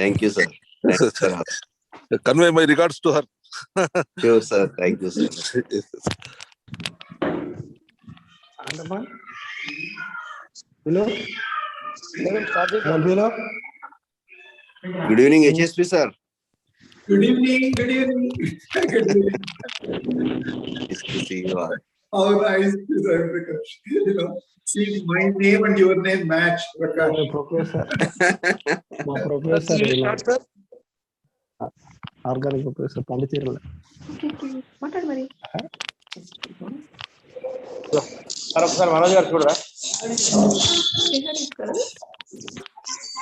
Thank you, sir. Thanks, sir. Convey my regards to her. Sure, sir. Thank you, sir. Good evening, HSP, sir. Good evening. Good evening. Good evening. Nice to see you all. How nice is Prakash? See, my name and your name match, Prakash. Professor. Professor. Organic professor. Pondicherry. Sir Manoj గారు చూడరా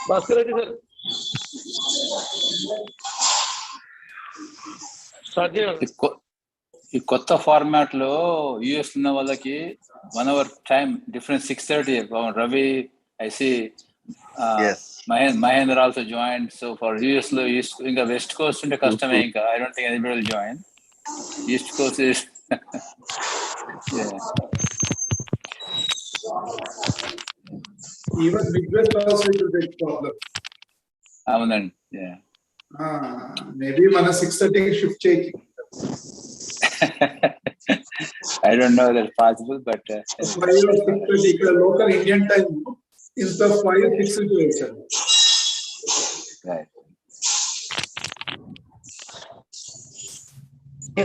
Bhaskar Reddy sir ఈ కొత్త format లో US ఉన్న వాళ్ళకి 1 hour time difference 6:30 Ravi I see Mahendra also join so for US లో ఇంకా west coast ఉంటే కష్టమే ఇంకా I don't think anybody will join east coast is Even Midwest also it will be a problem. అవునండి Maybe మన 6:30 shift చేయి. I don't know that's possible, but 5 or 6:30 ఇక్కడ local Indian time instead of 5 6 చేశారు. right.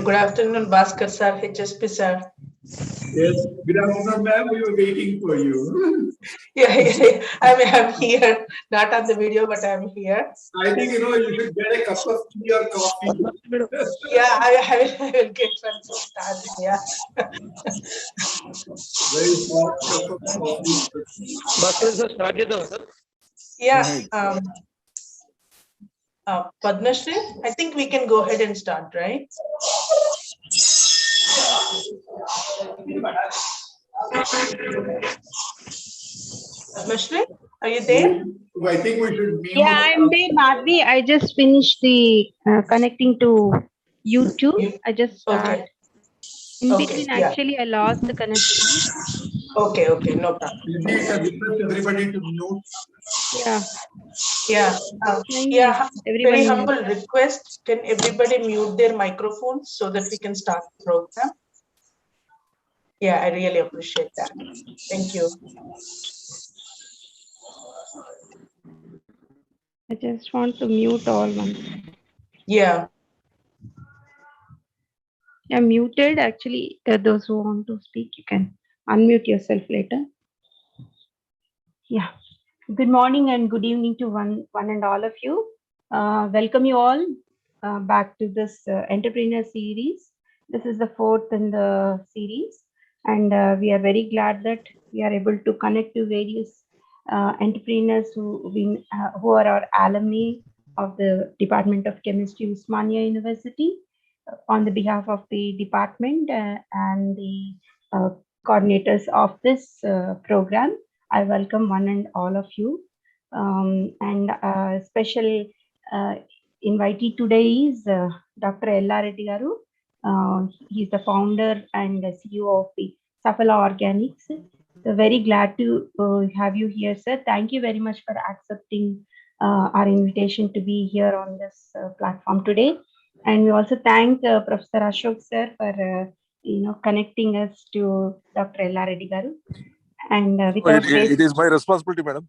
Good afternoon, Bhaskar sir, HSP sir. Yes, good afternoon, ma'am. We were waiting for you. Yeah. I'm here, not on the video, but I'm here. I think you should get a cup of tea or coffee. Yeah, I will get one start. Yeah. Very small cup of coffee. Bhaskar sir start చేద్దాం sir Yeah. Padmashri, I think we can go ahead and start, right? Padmashri, are you there? I think we should be. Yeah, I'm there, Madhvi. I just finished the connecting to YouTube. I just Okay. in Okay, between. yeah. Actually, I lost the connection. Okay, no problem. Maybe I can request everybody to mute. Yeah. Yeah. Everyone Very mute. humble request. Can everybody mute their microphones so that we can start the program? Yeah, I really appreciate that. Thank you. I just want to mute all ones. Yeah. Yeah, muted. Actually, those who want to speak, you can unmute yourself later. Yeah. Good morning and good evening to one and all of you. Welcome you all back to this entrepreneur series. This is the 4th in the series, and we are very glad that we are able to connect to various entrepreneurs who are our alumni of the Department of Chemistry, Usmania University. On the behalf of the department and the coordinators of this program, I welcome one and all of you. And special invitee today is Dr. Yella Reddy garu. He is the founder and the CEO of the Saphala Organics. So very glad to have you here, sir. Thank you very much for accepting our invitation to be here on this platform today. And we also thank Professor Ashok sir for connecting us to Dr. Yella Reddy garu. And it is my responsibility, madam.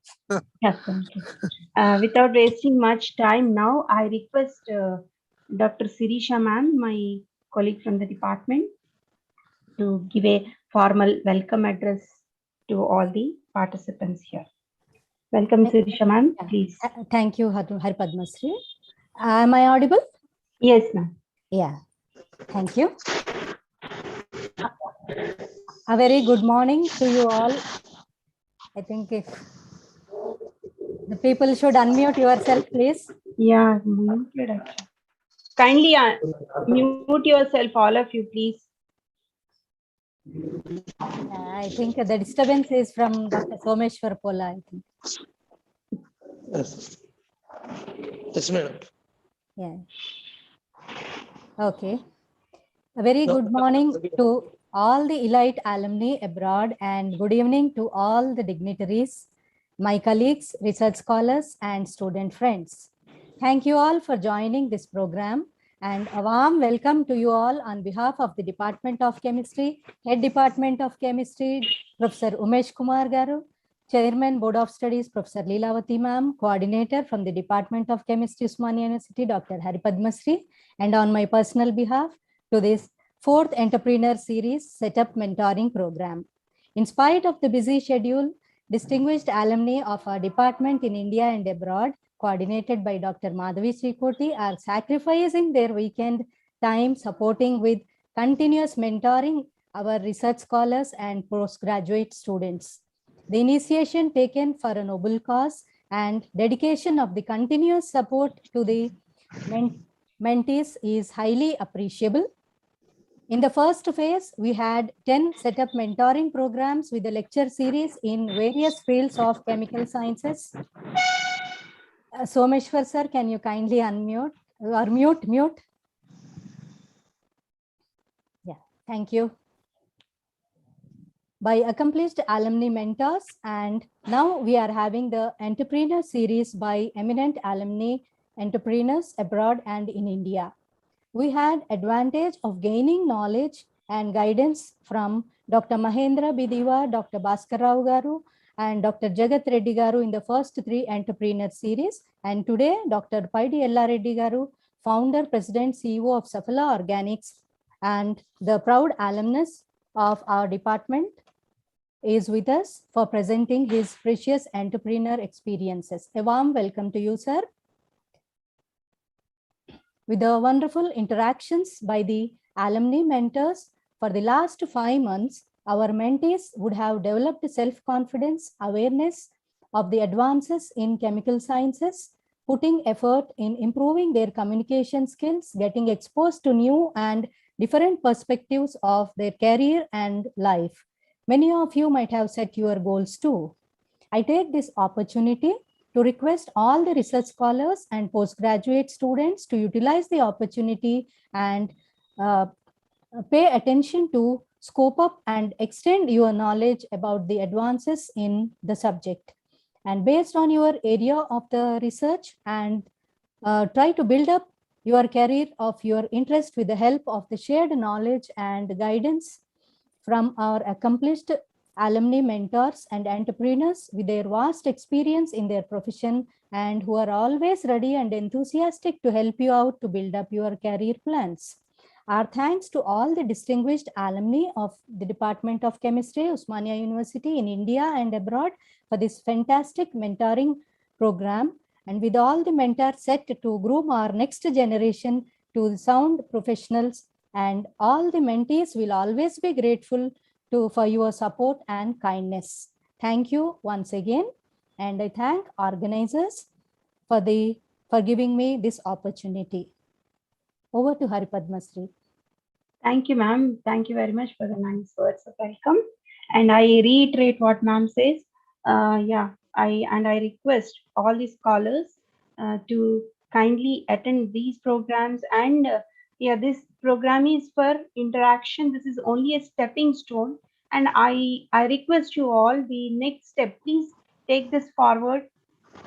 Yes, thank you. Without wasting much time now, I request Dr. Sirisha ma'am, my colleague from the department, to give a formal welcome address to all the participants here. Welcome, Sirisha ma'am, please. Thank you, Har Padmasri. Am I audible? Yes, ma'am. Yeah, thank you. A very good morning to you all. I think if the people should unmute yourself, please. Yeah, muted actually. Kindly mute yourself, all of you, please. I think the disturbance is from Dr. Someshwar Pola, I think. Yes, madam. Yeah. Okay. A very good morning to all the elite alumni abroad and good evening to all the dignitaries my colleagues, research scholars, and student friends. Thank you all for joining this program, and a warm welcome to you all on behalf of the Department of Chemistry, Head Department of Chemistry, Professor Umesh Kumar Garu, Chairman, Board of Studies, Professor Leelavati Ma'am, Coordinator from the Department of Chemistry, Usmania University, Dr. Haripadmasri, and on my personal behalf to this 4th Entrepreneur Series Setup Mentoring Program. In spite of the busy schedule, distinguished alumni of our department in India and abroad, coordinated by Dr. Madhavi Srikoti, are sacrificing their weekend time supporting with continuous mentoring our research scholars and postgraduate students. The initiation taken for a noble cause and dedication of the continuous support to the mentees is highly appreciable. In the first phase, we had 10 setup mentoring programs with a lecture series in various fields of chemical sciences. Someshwar sir, can you kindly unmute or mute? Yeah, thank you. By accomplished alumni mentors, and now we are having the entrepreneur series by eminent alumni entrepreneurs abroad and in India. We had advantage of gaining knowledge and guidance from Dr. Mahendra Bidiva, Dr. Bhaskar Rao Garu, and Dr. Jagat Reddy Garu in the first 3 entrepreneur series. And today, Dr. Paidi Yella Reddy Garu, founder, president, CEO of Saphala Organics, and the proud alumnus of our department, is with us for presenting his precious entrepreneur experiences. A warm welcome to you, sir. With the wonderful interactions by the alumni mentors for the last 5 months, our mentees would have developed self-confidence, awareness of the advances in chemical sciences, putting effort in improving their communication skills, getting exposed to new and different perspectives of their career and life. Many of you might have set your goals too. I take this opportunity to request all the research scholars and postgraduate students to utilize the opportunity and pay attention to scope up and extend your knowledge about the advances in the subject. And based on your area of the research, and try to build up your career of your interest with the help of the shared knowledge and guidance from our accomplished alumni mentors and entrepreneurs with their vast experience in their profession and who are always ready and enthusiastic to help you out to build up your career plans. Our thanks to all the distinguished alumni of the Department of Chemistry, Usmania University in India and abroad for this fantastic mentoring program, and with all the mentors set to groom our next generation to sound professionals, and all the mentees will always be grateful for your support and kindness. Thank you once again, and I thank organizers for giving me this opportunity. Over to Haripadmasri. Thank you, ma'am. Thank you very much for the nice words of welcome. And I reiterate what ma'am says. I request all the scholars to kindly attend these programs. And this program is for interaction. This is only a stepping stone. And I request you all, the next step, please take this forward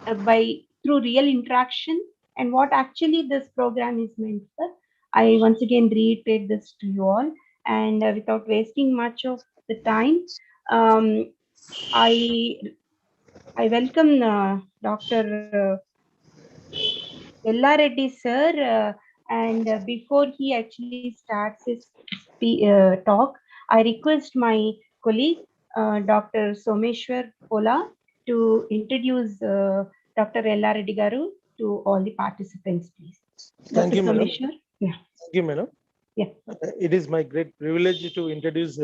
through real interaction and what actually this program is meant for. I once again reiterate this to you all, and without wasting much of the time, I welcome Dr. Yella Reddy sir, and before he actually starts his talk, I request my colleague Dr. Someshwar Pola to introduce Dr. Yella Reddy Garu to all the participants, please. Thank you, madam. Yeah. Thank you, madam. Yeah. It is my great privilege to introduce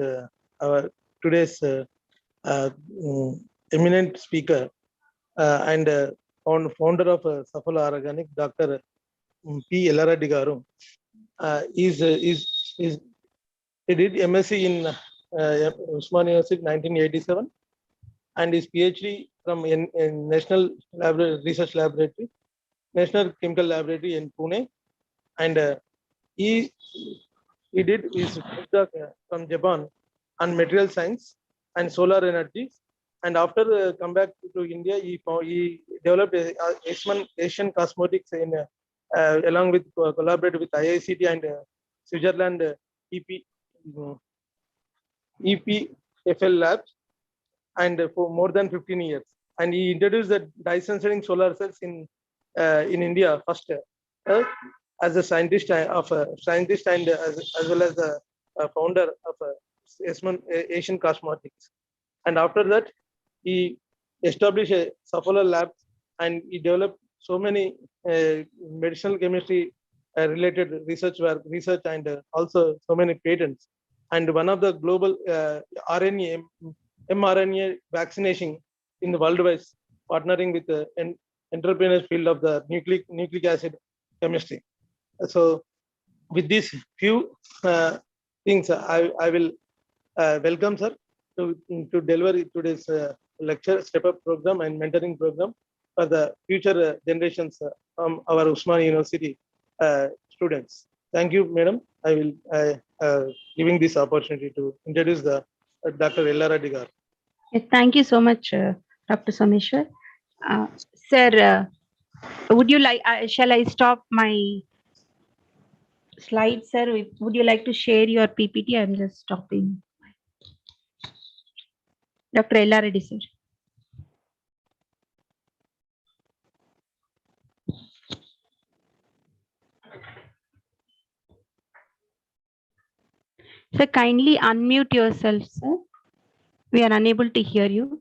our today's eminent speaker and founder of Saphala Organic, Dr. P. Yella Reddy Garu. He did MSc in Usmania University 1987 and his PhD from in National Research Laboratory, National Chemical Laboratory in Pune, and he did his postdoc from Japan on material science and solar energy And after come back to India, he developed Asian cosmetics in along with collaborated with IICT and Switzerland EPFL labs, and for more than 15 years. And he introduced the dye-sensitive solar cells in India first as a scientist and as well as the founder of Asian cosmetics. And after that, he established a Saphala lab, and he developed so many medicinal chemistry related research and also so many patents. And one of the global mRNA vaccination in the worldwide, partnering with the entrepreneurs field of the nucleic acid chemistry. So with these few things, I will welcome sir to deliver today's lecture, step up program and mentoring program for the future generations from our Usmania University students. Thank you, madam. I will giving this opportunity to introduce the Dr. Yella Reddy garu. Thank you so much, Dr. Someshwar. Sir, would you like, shall I stop my slide, sir? Would you like to share your PPT? I'm just stopping. Dr. Yella Reddy, sir. Sir, kindly unmute yourself, sir. We are unable to hear you.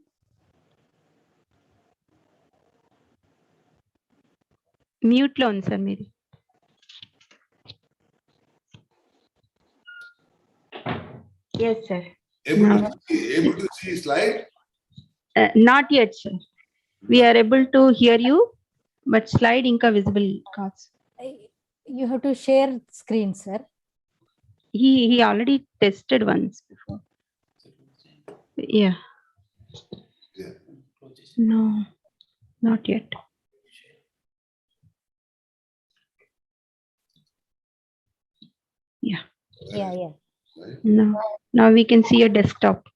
Mute lo sir, maybe. Yes, sir. Able to see slide? Not yet, sir. We are able to hear you, but slide inka visible cards. You have to share screen, sir. He already tested once before. Yeah. No, not yet. Yeah. Yeah. No. Now we can see your desktop.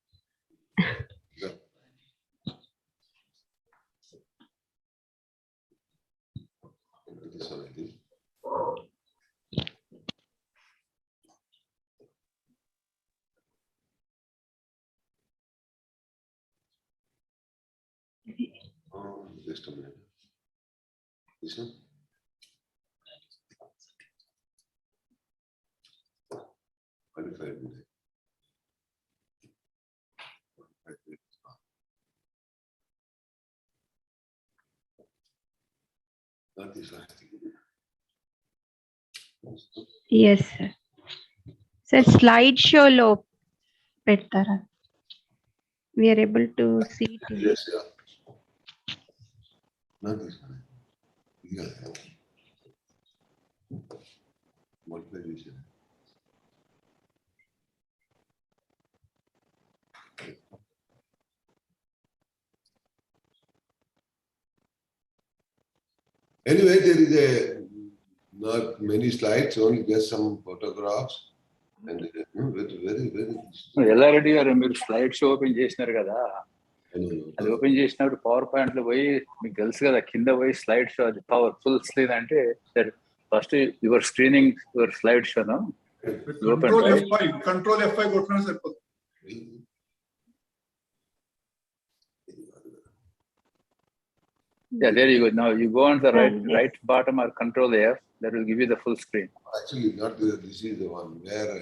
Just a minute. This one? Not this one. Yes, sir. Sir, slideshow lo pettara. We are able to see it. Yes, yeah. Not this one. Yeah. Multiplication. Anyway, there is not many slides, only just some photographs. And very. Yella Reddy గారు మీరు slide show open చేసినారు కదా, అది open చేసినప్పుడు power point లో పోయి మీకు తెలుసు కదా, కింద పోయి స్లైడ్ షో అది పవర్ ఫుల్ స్క్రీన్ అంటే first your screening your slide షోను కంట్రోల్ F5 కొట్టినా సరిపోతుంది. Yeah, there you go. Now you go on the right bottom or control F, that will give you the full screen. Actually, not this is the one where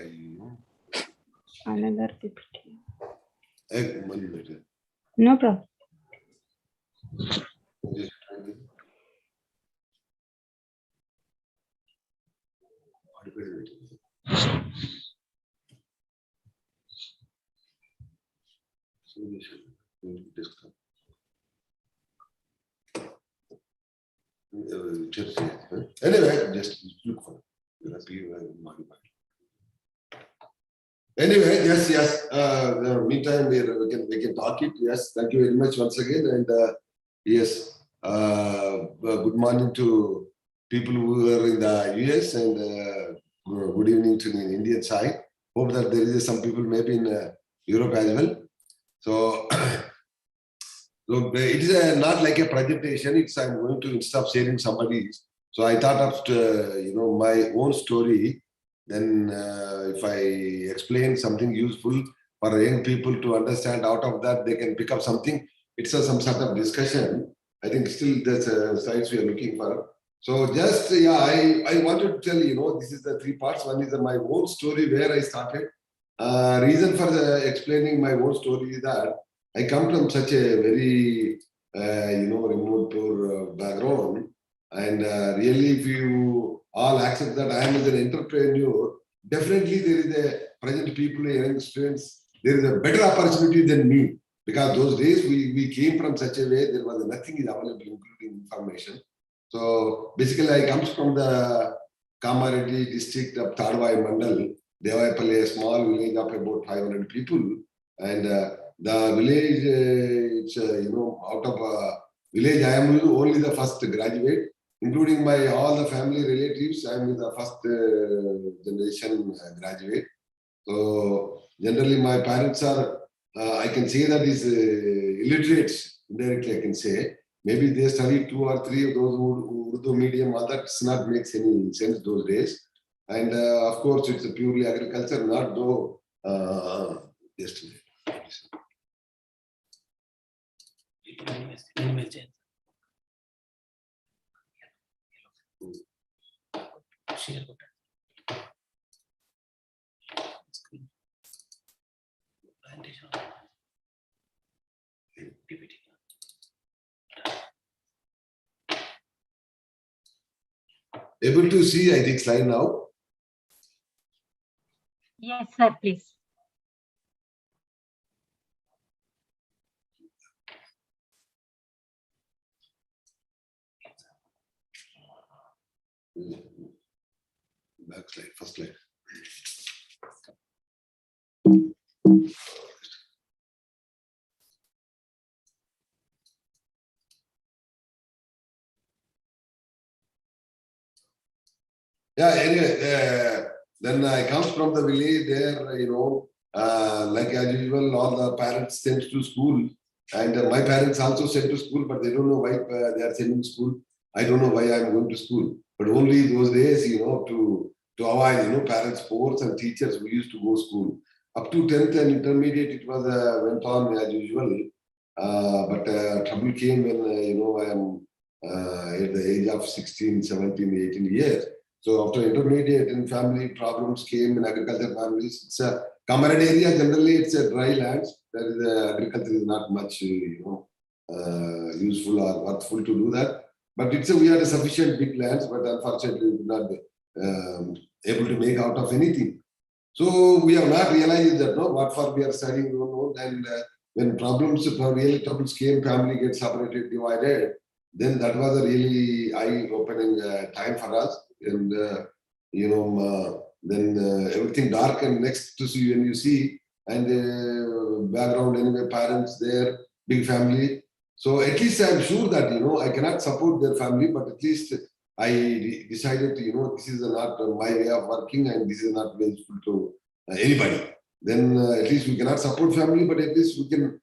Another PPT. 1 minute. No problem. Desktop. Anyway, just look for it. Anyway, yes. Meantime, we can talk it. Yes, thank you very much once again. And yes, good morning to people who are in the US, and good evening to the Indian side. Hope that there is some people maybe in Europe as well. So So it is not like a presentation. It's I'm going to, instead of sharing somebody's. So I thought of my own story. Then if I explain something useful for young people to understand, out of that they can pick up something. It's some sort of discussion. I think still there's slides we are looking for. So just I wanted to tell this is the three parts. One is my own story where I started. Reason for explaining my own story is that I come from such a very remote poor background, and really, if you all accept that I am as an entrepreneur, definitely there is a present people, young students, there is a better opportunity than me, because those days we came from such a way there was nothing is available, including information. So basically, I comes from the Kamareddy district of Tadwai Mandal, Devayapalli, a small village of about 500 people, and the village, it's out of a village, I am only the first graduate, including my all the family relatives. I am the first generation graduate. So generally, my parents are, I can say that is illiterates. Indirectly, I can say maybe they studied 2 or 3 of those who Urdu medium. That's not makes any sense those days. And of course, it's a purely agriculture, not though. Just able to see, I think, slide now. Yes, sir, please. Back slide, first slide. Yeah, anyway, then I come from the village there, like as usual, all the parents sent to school. And my parents also sent to school, but they don't know why they are sending to school. I don't know why I'm going to school. But only those days, to avoid, parents, sports and teachers, we used to go school. Up to 10th and intermediate, it was went on as usual. But trouble came when, I am at the age of 16, 17, 18 years. So after intermediate and family problems came in agriculture families, it's a Kamaran area, generally it's a dry land. There is agriculture is not much, useful or worthful to do that. But we had a sufficient big lands, but unfortunately we could not able to make out of anything. So we have not realized that what for we are studying, and when really troubles came, family gets separated, divided, then that was a really eye-opening time for us. And then everything dark and next to see when you see, and background anyway, parents there, big family. So at least I'm sure that I cannot support their family, but at least I decided to this is not my way of working, and this is not useful to anybody. Then at least we cannot support family, but at least we can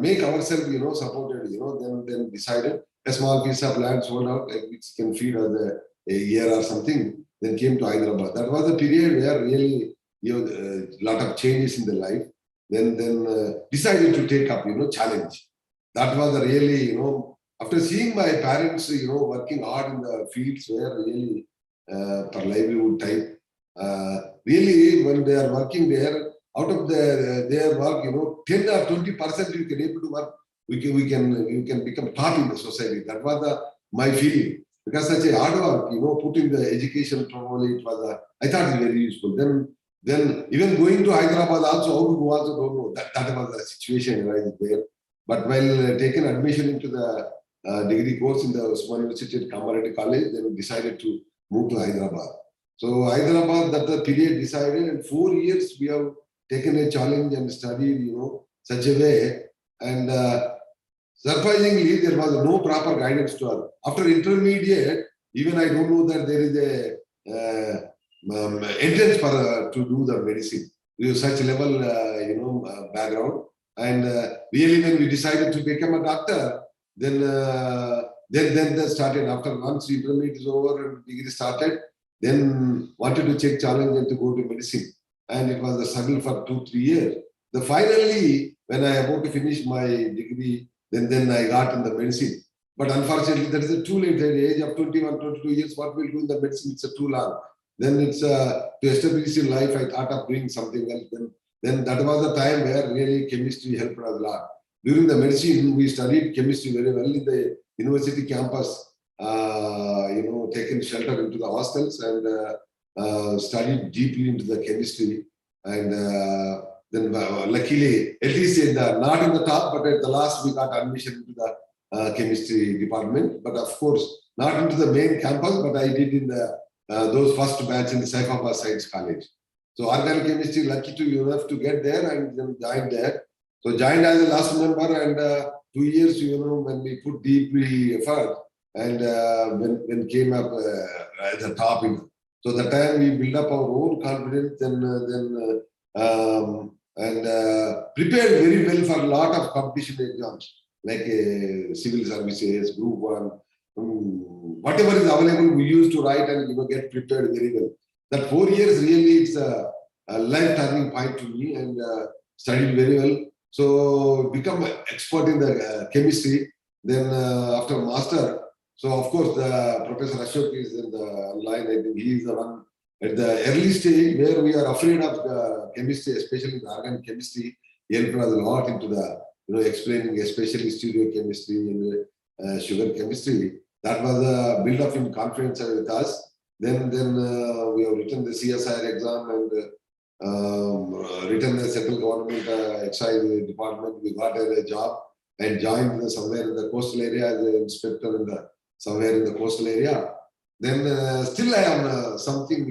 make ourselves supported. Then decided a small piece of land sold out, which can feed us a year or something, then came to Hyderabad. That was a period where really a lot of changes in the life. Then decided to take up challenge. That was a really after seeing my parents working hard in the fields where really for livelihood type. Really when they are working there, out of their work 10 or 20% you can able to work, you can become top in the society. That was my feeling. Because such a hard work, put in the education probably it was I thought it very useful. Then even going to Hyderabad also, how to go also don't know. That was the situation right there. But while taking admission into the degree course in the Usman University at Kamareddy College, then we decided to move to Hyderabad. So Hyderabad, that the period decided, and 4 years we have taken a challenge and studied, such a way. And surprisingly, there was no proper guidance to us. After intermediate, even I don't know that there is a entrance for to do the medicine. We have such level, background. And really, when we decided to become a doctor, then that started. After once intermediate is over and degree started, then wanted to take challenge and to go to medicine. And it was a struggle for 2-3 years. The finally, when I about to finish my degree, then I got in the medicine. But unfortunately, that is too late. At the age of 21, 22 years, what we'll do in the medicine, it's too long. Then it's to establish in life, I thought of doing something else. Then that was the time where really chemistry helped us a lot. During the medicine, we studied chemistry very well in the university campus, taken shelter into the hostels and studied deeply into the chemistry. And then luckily, at least not in the top, but at the last, we got admission into the chemistry department. But of course, not into the main campus, but I did in the those first batch in the Saphala Science College. So organic chemistry, lucky to enough to get there and then joined there. So joined as a last member and 2 years, when we put deeply effort and when came up at the top. So the time we build up our own confidence and prepared very well for a lot of competition exams like civil services, group 1, whatever is available, we used to write and get prepared very well. That 4 years really it's a life turning point to me and studied very well. So become expert in the chemistry. Then after master, so of course the Professor Ashok is in the line. I think he is the one at the early stage where we are afraid of chemistry, especially the organic chemistry. He helped us a lot into the explaining, especially stereochemistry and sugar chemistry. That was a build up in confidence with us. Then we have written the CSIR exam and written the central government excise department. We got a job and joined somewhere in the coastal area as an inspector somewhere in the coastal area. Then still I am something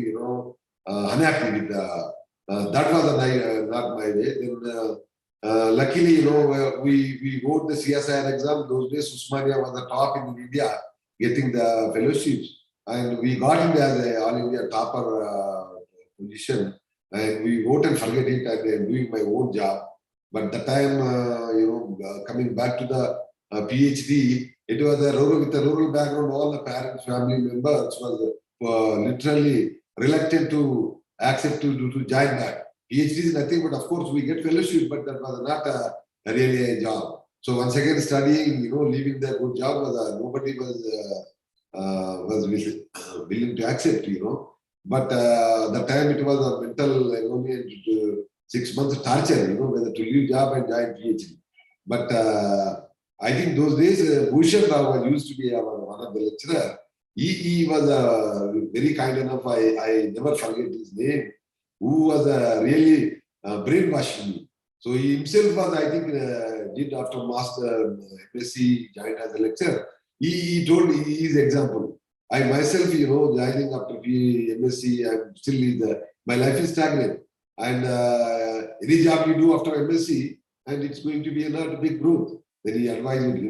unhappy with that was not my way. Then luckily we wrote the CSIR exam. Those days Usmania was the top in India getting the fellowships. And we got into as an all India topper position, and we wrote and forget it. And doing my own job. But the time, coming back to the PhD, it was with a rural background. All the parents, family members was literally reluctant to accept to join that. PhD is nothing, but of course we get fellowship, but that was not really a job. So once again studying, leaving the good job was nobody was willing to accept, But the time it was a mental agony, 6 months torture, whether to leave job and join PhD. But I think those days, Bhushan Rao used to be one of the lecturer. He was very kind enough. I never forget his name. Who was really brainwashing me. So he himself was, I think, did after master MSc, joined as a lecturer. He told his example. I myself, joining after MSc, I'm still my life is stagnant. And any job you do after MSc, and it's going to be another big growth. Then he advised me,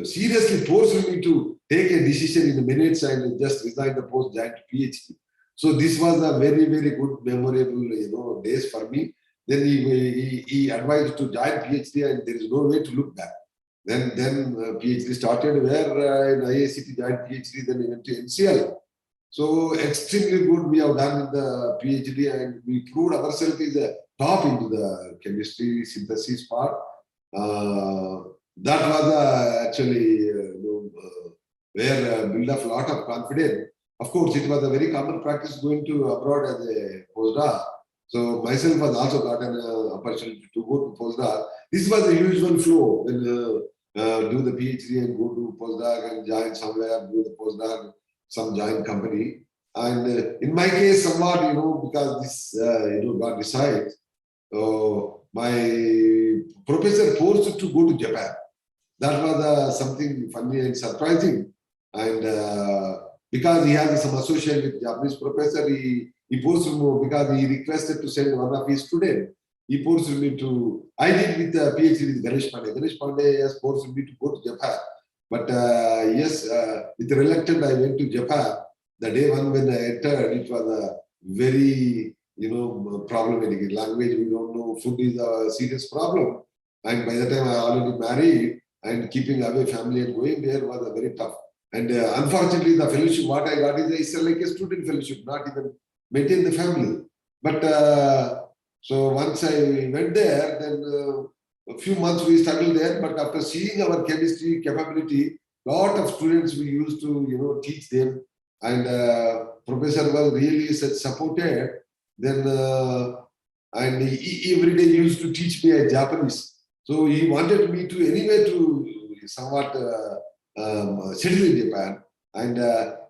seriously forced me to take a decision in the minutes and just resign the post, join to PhD. So this was a very, very good, memorable, days for me. Then he advised to join PhD, and there is no way to look back. Then PhD started where in IACT joined PhD, then we went to NCL. So extremely good we have done in the PhD, and we proved ourselves is a top into the chemistry synthesis part. That was actually where build up a lot of confidence. Of course, it was a very common practice going to abroad as a postdoc. So myself was also gotten an opportunity to go to postdoc. This was the usual flow when do the PhD and go to postdoc and join somewhere, do the postdoc, some join company. And in my case, somewhat, because this, got decided, my professor forced to go to Japan. That was something funny and surprising. And because he has some association with Japanese professor, he forced me, because he requested to send one of his students. He forced me to, I did with the PhD with Ganesh Pandey. Ganesh Pandey has forced me to go to Japan. But yes, with reluctant, I went to Japan. The day one when I entered, it was a very, problematic language. We don't know. Food is a serious problem. And by the time I already married and keeping away family and going there was a very tough. And unfortunately, the fellowship what I got is like a student fellowship, not even maintain the family. But so once I went there, then a few months we struggled there. But after seeing our chemistry capability, lot of students we used to teach them, and professor was really such supported. Then and he every day used to teach me Japanese. So he wanted me to anyway to somewhat settle in Japan, and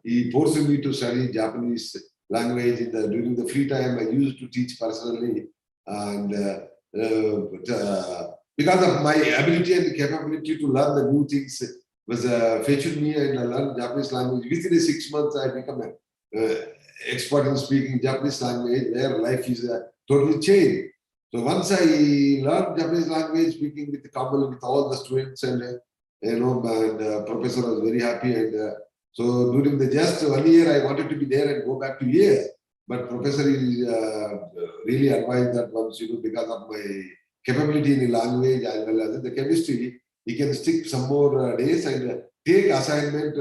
he forced me to study Japanese language during the free time. I used to teach personally, and because of my ability and capability to learn the new things was fetched me, and I learned Japanese language. Within 6 months, I become an expert in speaking Japanese language, where life is totally changed. So once I learned Japanese language, speaking with all the students, and professor was very happy. And so during the just 1 year, I wanted to be there and go back to US, but professor is really advised that once because of my capability in the language as well as in the chemistry, he can stick some more days and take assignment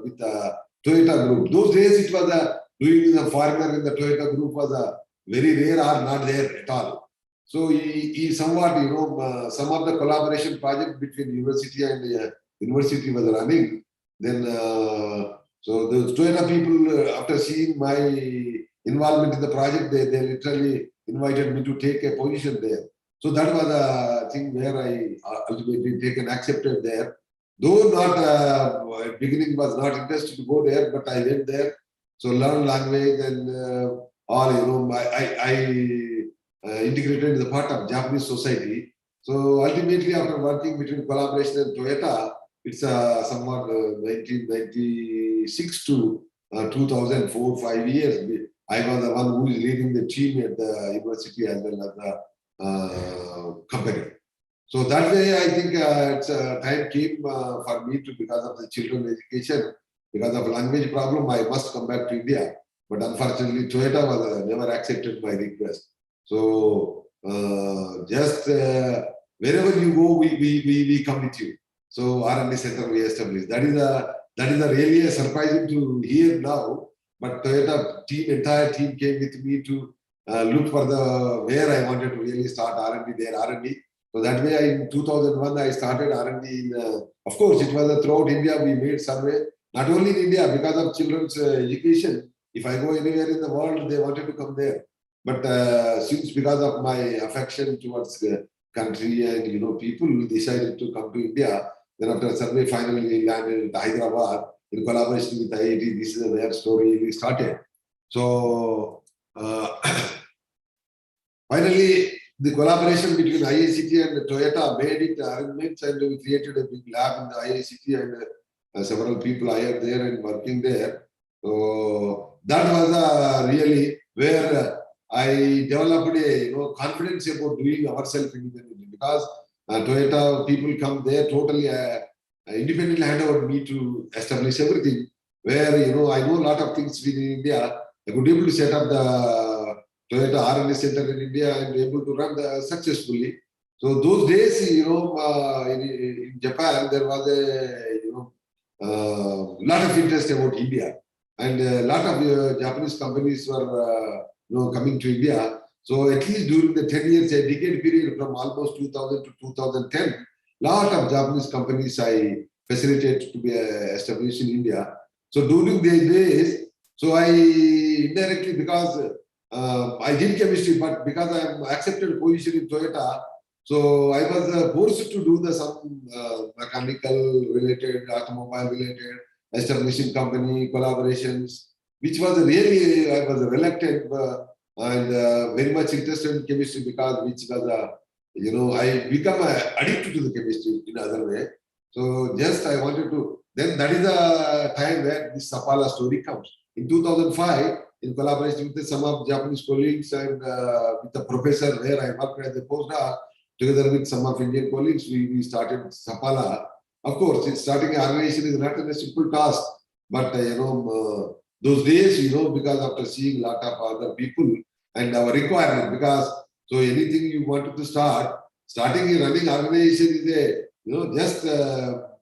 with the Toyota group. Those days it was doing the foreigner in the Toyota group was very rare or not there at all. So he somewhat, some of the collaboration project between university and university was running. Then, so the Toyota people, after seeing my involvement in the project, they literally invited me to take a position there. So that was a thing where I ultimately taken accepted there. Though not beginning was not interested to go there, but I went there. So learn language and all, I integrated in the part of Japanese society. So ultimately, after working between collaboration and Toyota, it's somewhat 1996 to 2004, 5 years. I was the one who is leading the team at the university as well as the company. So that way, I think it's time came for me to, because of the children's education, because of language problem, I must come back to India. But unfortunately, Toyota was never accepted my request. So just wherever you go, we come with you. So R&D center we established. That is a really surprising to hear now. But Toyota entire team came with me to look for where I wanted to really start R&D there, R&D. So that way, in 2001, I started R&D. Of course, it was throughout India. We made survey, not only in India, because of children's education. If I go anywhere in the world, they wanted to come there. But since because of my affection towards the country and people, we decided to come to India. Then after survey, finally landed at Hyderabad in collaboration with IIT. This is where story we started. So finally, the collaboration between IICT and Toyota made it arrangements, and we created a big lab in the IICT, and several people hired there and working there. So that was really where I developed a confidence about doing ourselves independently, because Toyota people come there totally independently hand over me to establish everything. Where I know a lot of things within India. I could be able to set up the Toyota R&D center in India and able to run successfully. So those days, in Japan, there was a lot of interest about India, and a lot of Japanese companies were coming to India. So at least during the 10 years, a decade period from almost 2000 to 2010, lot of Japanese companies I facilitated to be established in India. So during these days, so I indirectly, because I did chemistry, but because I am accepted a position in Toyota, so I was forced to do some mechanical related, automobile related, establishing company collaborations, which was really, I was reluctant and very much interested in chemistry, because which was I become addicted to the chemistry in other way. So just I wanted to, then that is the time where this Saphala story comes. In 2005, in collaboration with some of Japanese colleagues and with the professor where I worked as a postdoc, together with some of Indian colleagues, we started Saphala. Of course, starting an organization is not a simple task, but those days, because after seeing a lot of other people and our requirement, because so anything you wanted to start, starting a running organization is just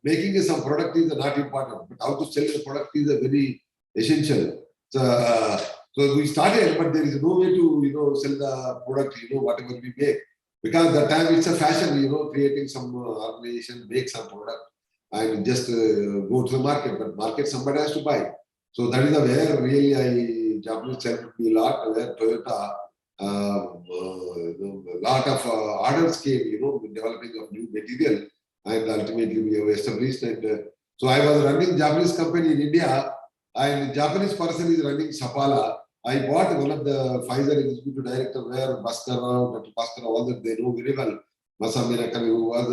making some product is not important, but how to sell the product is a very essential. So we started, but there is no way to sell the product, whatever we make, because that time it's a fashion, creating some organization, make some product, and just go to the market. But market somebody has to buy. So that is where really Japanese helped me a lot. Where Toyota, lot of orders came, with developing of new material, and ultimately we have established. And so I was running Japanese company in India, and Japanese person is running Saphala. I bought one of the Pfizer executive director where Bhaskar Rao, Dr. Bhaskar Rao, all that they know very well. Masamune Kami, who was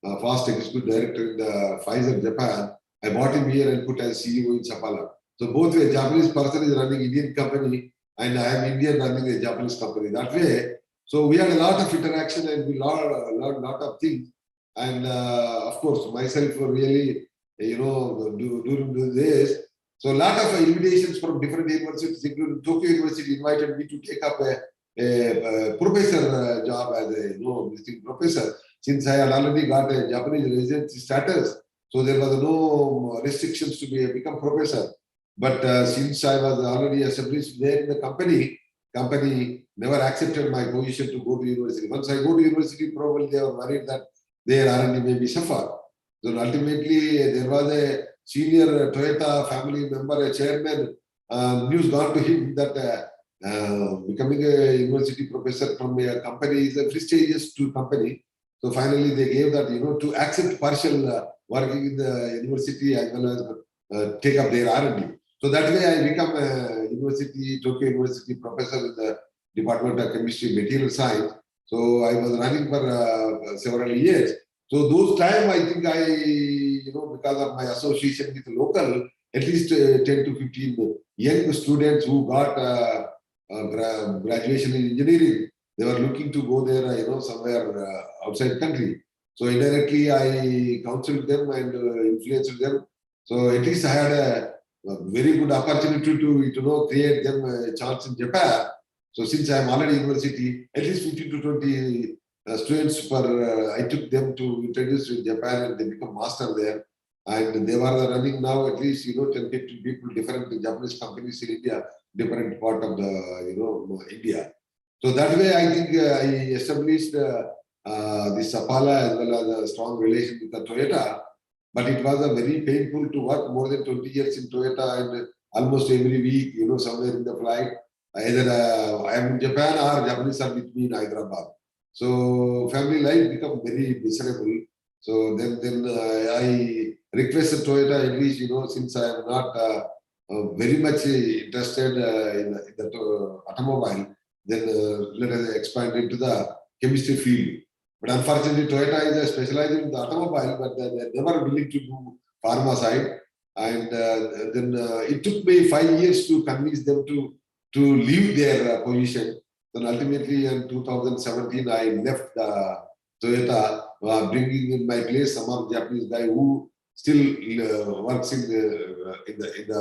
a first executive director in the Pfizer Japan. I bought him here and put as CEO in Saphala. So both way, Japanese person is running Indian company, and I am Indian running a Japanese company. That way, so we had a lot of interaction and we learned a lot of things. And of course, myself really, during this. So a lot of invitations from different universities, including Tokyo University, invited me to take up a professor job as a visiting professor. Since I had already got a Japanese residency status, so there was no restrictions to become professor. But since I was already established there in the company never accepted my position to go to university. Once I go to university, probably they were worried that their R&D may be suffer. So ultimately, there was a senior Toyota family member, a chairman, news gone to him that becoming a university professor from a company is a prestigious to company. So finally, they gave that, to accept partial working in the university as well as take up their R&D. So that way, I become a Tokyo University professor in the Department of Chemistry Material Science. So I was running for several years. So those time, I think because of my association with the local, at least 10 to 15 young students who got graduation in engineering, they were looking to go there, somewhere outside country. So indirectly, I counseled them and influenced them. So at least I had a very good opportunity to create them a chance in Japan. So since I am already university, at least 15 to 20 students I took them to introduce in Japan, and they become master there. And they were running now at least 10, 15 people, different Japanese companies in India, different part of the India. So that way, I think I established the Saphala as well as a strong relation with the Toyota. But it was a very painful to work more than 20 years in Toyota, and almost every week, somewhere in the flight, either I am in Japan or Japanese are with me in Hyderabad. So family life become very miserable. So then I requested Toyota, at least, since I am not very much interested in the automobile, then let us expand into the chemistry field. But unfortunately, Toyota is specialized in the automobile, but they're never willing to do pharma side. And then it took me 5 years to convince them to leave their position. Then ultimately in 2017, I left Toyota, bringing in my place some of Japanese guy who still works in the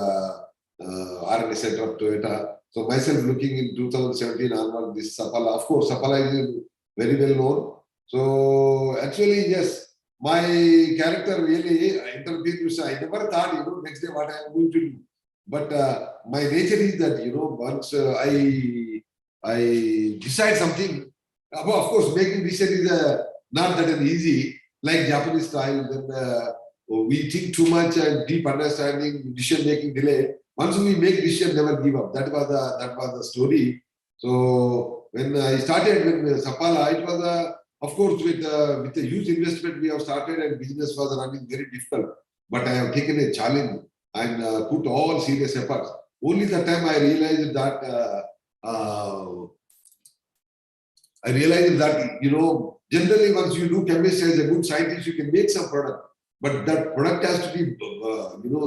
R&D center of Toyota. So myself looking in 2017 onward, this Saphala. Of course, Saphala is very well known. So actually, yes, my character really interviews. I never thought, next day what I am going to do. But my nature is that, once I decide something, of course, making decision is not that easy, like Japanese style. Then we think too much and deep understanding, decision making delay. Once we make decision, never give up. That was the story. So when I started with Saphala, it was of course, with a huge investment we have started, and business was running very difficult. But I have taken a challenge and put all serious efforts. Only the time I realized that, generally once you do chemistry as a good scientist, you can make some product. But that product has to be,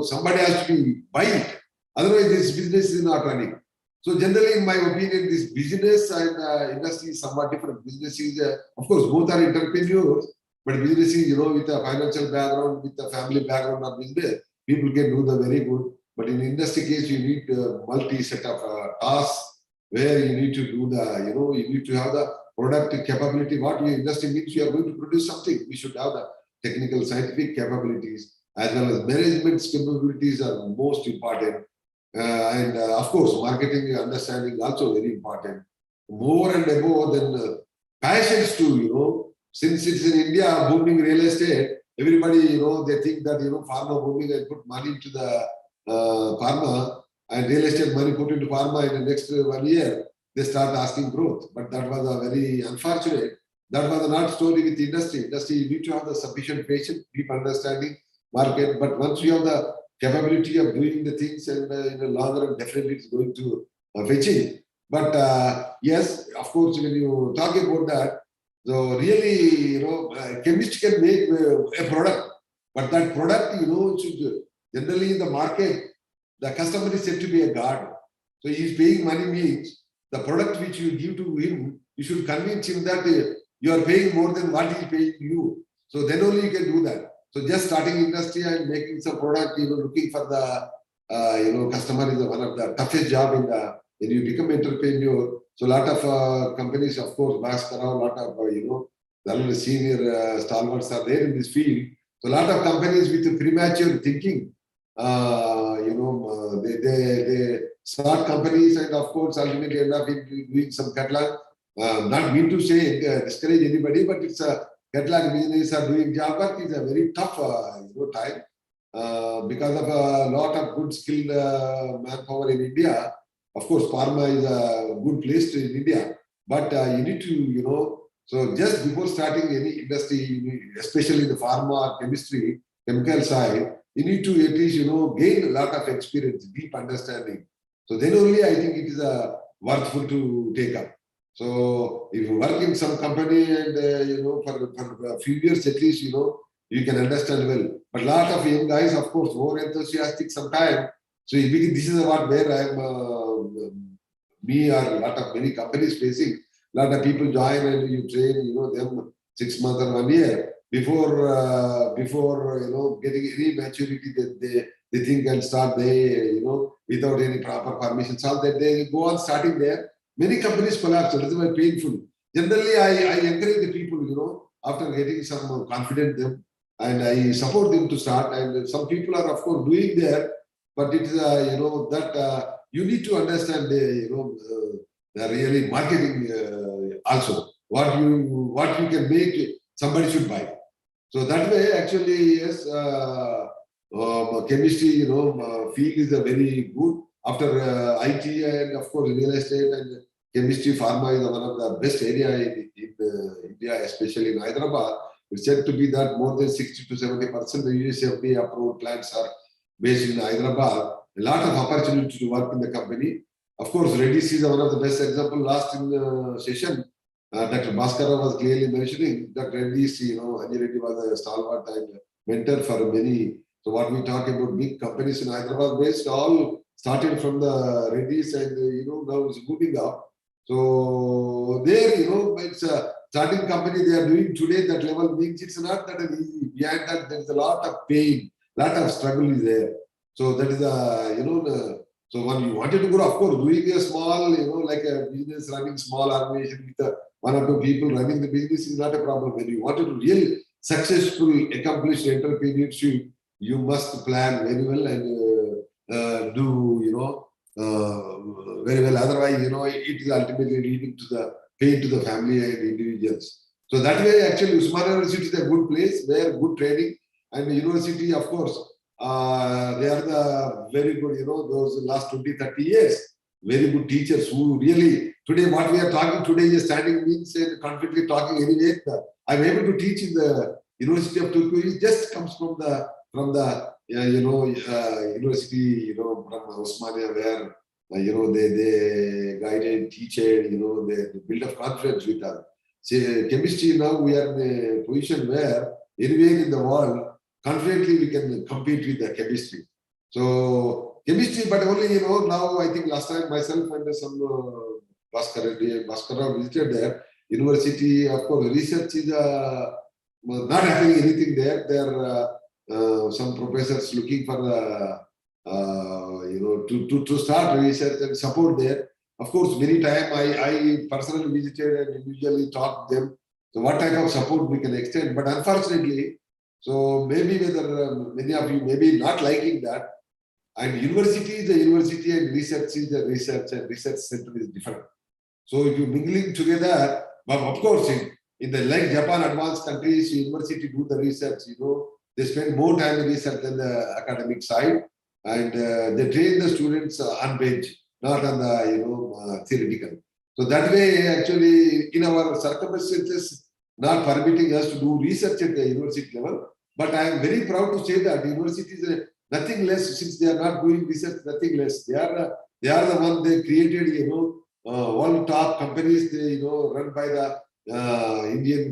somebody has to be buy it. Otherwise, this business is not running. So generally, in my opinion, this business and industry is somewhat different. Business is, of course, both are entrepreneurs, but business is, with a financial background, with a family background of business, people can do the very good. But in industry case, you need multi set of tasks where you need to do the, you need to have the product capability. What we industry means, we are going to produce something. We should have the technical, scientific capabilities as well as management capabilities are most important. And of course, marketing understanding also very important. More and above than passions too, since it's in India, booming real estate, everybody, they think that, pharma booming and put money into the pharma and real estate money put into pharma in the next 1 year, they start asking growth. But that was a very unfortunate. That was not story with industry. Industry, you need to have the sufficient patience, deep understanding, market. But once you have the capability of doing the things and in the long run, definitely it's going to fetch it. But yes, of course, when you talk about that, so really, chemist can make a product, but that product, should generally in the market, the customer is said to be a god. So he's paying money means the product which you give to him, you should convince him that you are paying more than what he is paying you. So then only you can do that. So just starting industry and making some product, looking for the, customer is one of the toughest job in the, when you become entrepreneur. So a lot of companies, of course, Bhaskara, a lot of, the senior stalwarts are there in this field. So a lot of companies with premature thinking, they start companies and of course ultimately end up doing some catalog. Not mean to say discourage anybody, but it's a catalog business are doing job work is a very tough time because of a lot of good skilled manpower in India. Of course, pharma is a good place in India, but you need to, so just before starting any industry, especially the pharma, chemistry, chemical side, you need to at least, gain a lot of experience, deep understanding. So then only I think it is worthful to take up. So if you work in some company and, for a few years at least, you can understand well. But a lot of young guys, of course, more enthusiastic sometimes. So this is where I am, me or a lot of many companies facing. A lot of people join and you train, them 6 months or 1 year before getting any maturity that they think and start without any proper permissions. All that they go on starting there. Many companies collapse. That is why painful. Generally, I encourage the people, after getting some confidence them, and I support them to start. And some people are, of course, doing there, but it is, that you need to understand the really marketing also. What you can make, somebody should buy. So that way, actually, yes, chemistry, field is a very good. After IT and of course real estate and chemistry, pharma is one of the best area in India, especially in Hyderabad. It's said to be that more than 60 to 70% of USFDA approved plants are based in Hyderabad. A lot of opportunity to work in the company. Of course, Reddy is one of the best example. Last in the session, Dr. Bhaskara was clearly mentioning that Reddy, Reddy was a stalwart and mentor for many. So what we talk about big companies in Hyderabad based, all started from the Reddys and now it's moving up. So there, it's a starting company they are doing today that level means it's not that easy. Behind that there is a lot of pain, lot of struggle is there. So that is so when you wanted to grow, of course, doing a small, like a business running small organization with one or two people running the business is not a problem. When you wanted to really successful, accomplished entrepreneurship, you must plan very well and do, very well. Otherwise, it is ultimately leading to the pain to the family and individuals. So that way, actually, Usmania University is a good place where good training and the university, of course, they are the very good, those last 20, 30 years, very good teachers who really, today what we are talking today is standing means and confidently talking anyway. I'm able to teach in the University of Turku. It just comes from the university, from Osmania, where they guided, teach, they build up confidence with us. See, chemistry now we are in a position where anywhere in the world, confidently we can compete with the chemistry. So chemistry, but only now I think last time myself and some Bhaskara visited there. University, of course, research is not happening anything there. There some professors looking for the to start research and support there. Of course, many times I personally visited and usually talk to them. So what type of support we can extend. But unfortunately, so maybe whether many of you may be not liking that. And university is a university and research is a research, and research center is different. So if you mingling together, but of course, in the like Japan advanced countries, university do the research, they spend more time in research than the academic side, and they train the students on bench, not on the theoretical. So that way, actually, in our circumstances, not permitting us to do research at the university level. But I am very proud to say that universities are nothing less, since they are not doing research, nothing less. They are the one they created, world top companies, they, run by the Indian,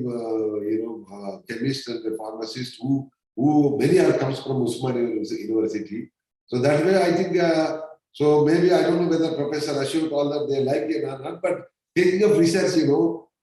chemists and the pharmacists who many are comes from Usman University. So that way, I think, so maybe I don't know whether Professor Ashok, all that they like it or not, but taking of research,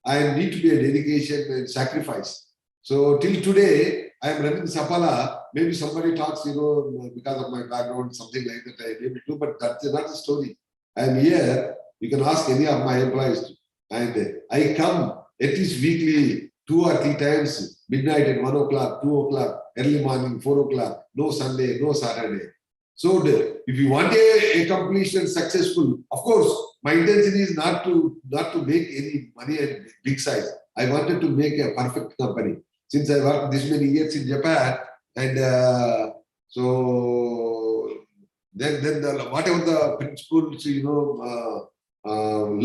I need to be a dedication and sacrifice. So till today, I am running Saphala. Maybe somebody talks, because of my background, something like that I able to, but that's not the story. I am here. You can ask any of my employees. And I come at least weekly 2 or 3 times, midnight at 1 o'clock, 2 o'clock, early morning, 4 o'clock, no Sunday, no Saturday. So if you want a accomplished and successful, of course, my intention is not to make any money at big size. I wanted to make a perfect company. Since I worked this many years in Japan, and so then whatever the principles,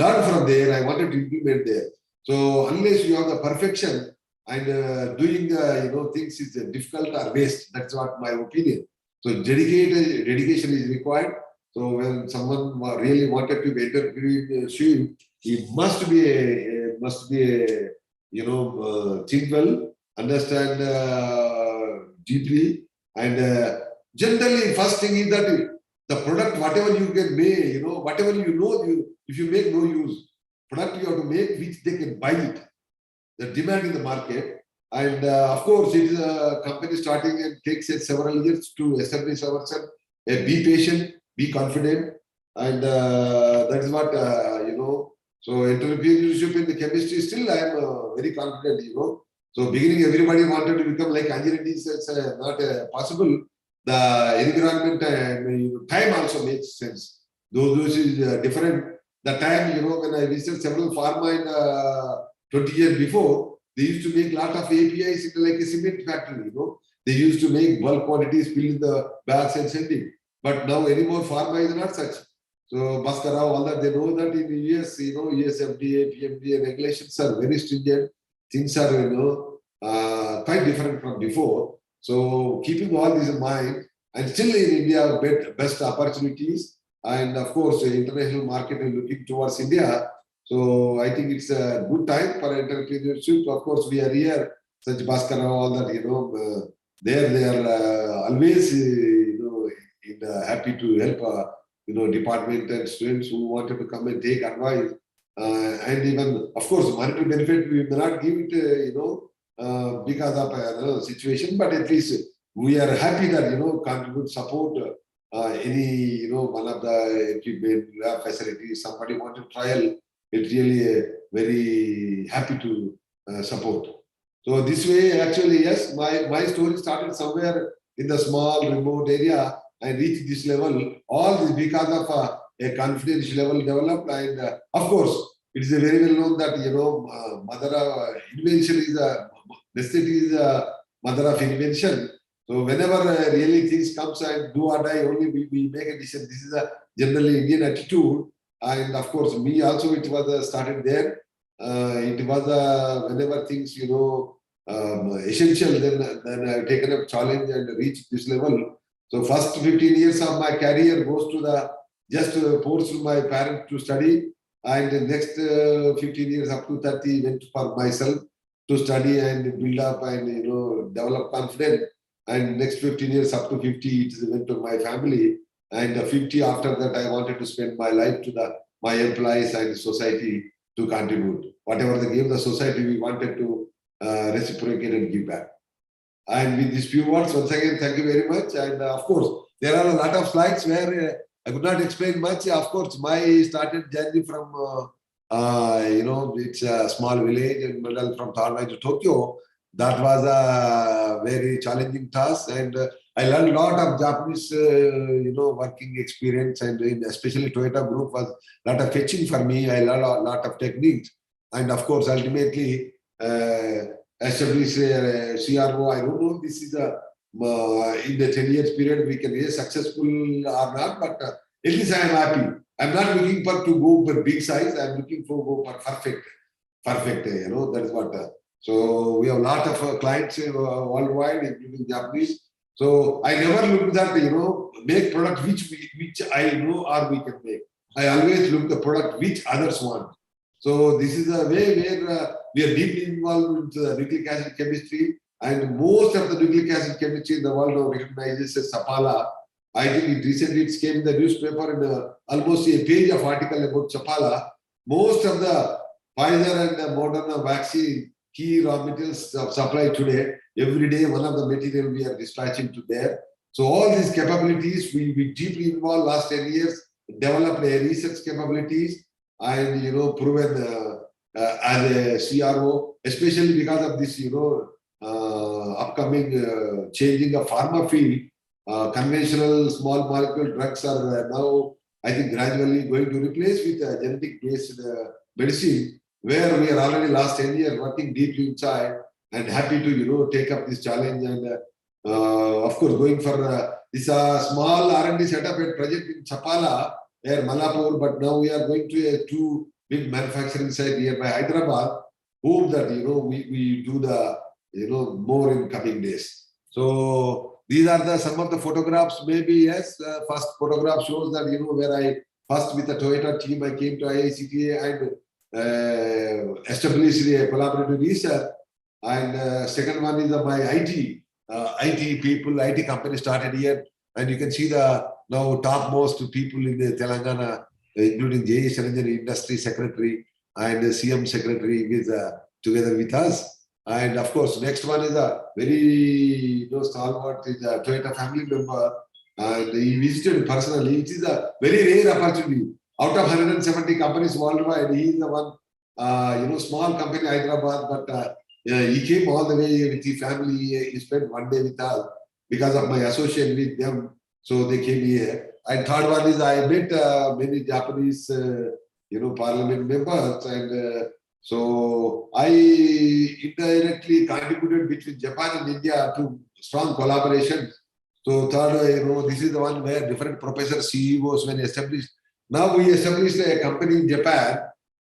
learn from there, I wanted to implement there. So unless you have the perfection and doing things is difficult or waste, that's what my opinion. So dedication is required. So when someone really wanted to be entrepreneurship, he must be a think well, understand deeply, and generally first thing is that the product, whatever you can make, whatever if you make no use, product you have to make which they can buy it, the demand in the market. And of course, it is a company starting and takes several years to establish ourselves. Be patient, be confident, and that is what So entrepreneurship in the chemistry, still I am very confident. So beginning, everybody wanted to become like engineering. It's not possible. The environment and time also makes sense. Those is different. The time, when I visited several pharma in 20 years before, they used to make a lot of APIs in like a cement factory, They used to make bulk quantities, fill in the bags and sending. But now anymore, pharma is not such. So Bhaskara, all that, they know that in the US, US FDA, PMDA regulations are very stringent. Things are, quite different from before. So keeping all this in mind, and still in India, best opportunities. And of course, the international market is looking towards India. So I think it's a good time for entrepreneurship. Of course, we are here, such Bhaskara, all that, they are always, happy to help, department and students who wanted to come and take advice. And even, of course, monetary benefit, we may not give it, because of situation, but at least we are happy that, contribute, support any, one of the equipment, lab facilities, somebody want to trial, it's really very happy to support. So this way, actually, yes, my story started somewhere in the small remote area and reached this level. All this because of a confidential level developed, and of course, it is very well known that mother of invention is necessity is mother of invention. So whenever really things comes and do or die, only we make a decision. This is a generally Indian attitude, and of course, me also it was started there. It was whenever things essential, then I've taken up challenge and reached this level. So first 15 years of my career goes to the just forced my parents to study, and the next 15 years up to 30 went for myself to study and build up and develop confidence. And next 15 years up to 50, it went to my family. And 50 after that, I wanted to spend my life to my employees and society to contribute. Whatever they gave the society, we wanted to reciprocate and give back. And with these few words, once again, thank you very much. And of course, there are a lot of slides where I could not explain much. Of course, my started journey from, it's a small village in middle from Taiwan to Tokyo. That was a very challenging task, and I learned a lot of Japanese, working experience, and especially Toyota Group was a lot of fetching for me. I learned a lot of techniques, and of course, ultimately established CRO. I don't know. This is a in the 10 years period we can be successful or not, but at least I am happy. I'm not looking for to go for big size. I'm looking for go for perfect. That is what. So we have a lot of clients worldwide, including Japanese. So I never look at make product which I know or we can make. I always look the product which others want. So this is a way where we are deeply involved with nucleic acid chemistry, and most of the nucleic acid chemistry in the world now recognizes as Saphala. I think it recently came in the newspaper in almost a page of article about Saphala. Most of the Pfizer and the Moderna vaccine key raw materials of supply today, every day one of the material we are dispatching to there. So all these capabilities, we deeply involved last 10 years, developed a research capabilities, and proven as a CRO, especially because of this upcoming changing of pharma field. Conventional small molecule drugs are now, I think, gradually going to replace with genetic based medicine, where we are already last 10 years working deeply inside, and happy to take up this challenge, and of course going for this small R&D setup at project in Saphala, where Malapur, but now we are going to two big manufacturing site nearby Hyderabad. Hope that we do the more in coming days. So these are some of the photographs. Maybe yes, first photograph shows that where I first with the Toyota team I came to IICTA and established a collaborative research. And second one is my IT people, IT company started here, and you can see the now topmost people in the Telangana, including J. Saranjan Industry Secretary and CM Secretary with together with us. And of course, next one is a very stalwart, is a Toyota family member, and he visited personally. It is a very rare opportunity. Out of 170 companies worldwide, he is the one, small company Hyderabad, but he came all the way with his family. He spent one day with us because of my association with them. So they came here. And third one is I met many Japanese, parliament members, and so I indirectly contributed between Japan and India to strong collaboration. So third, this is the one where different professors, CEOs, when established. Now we established a company in Japan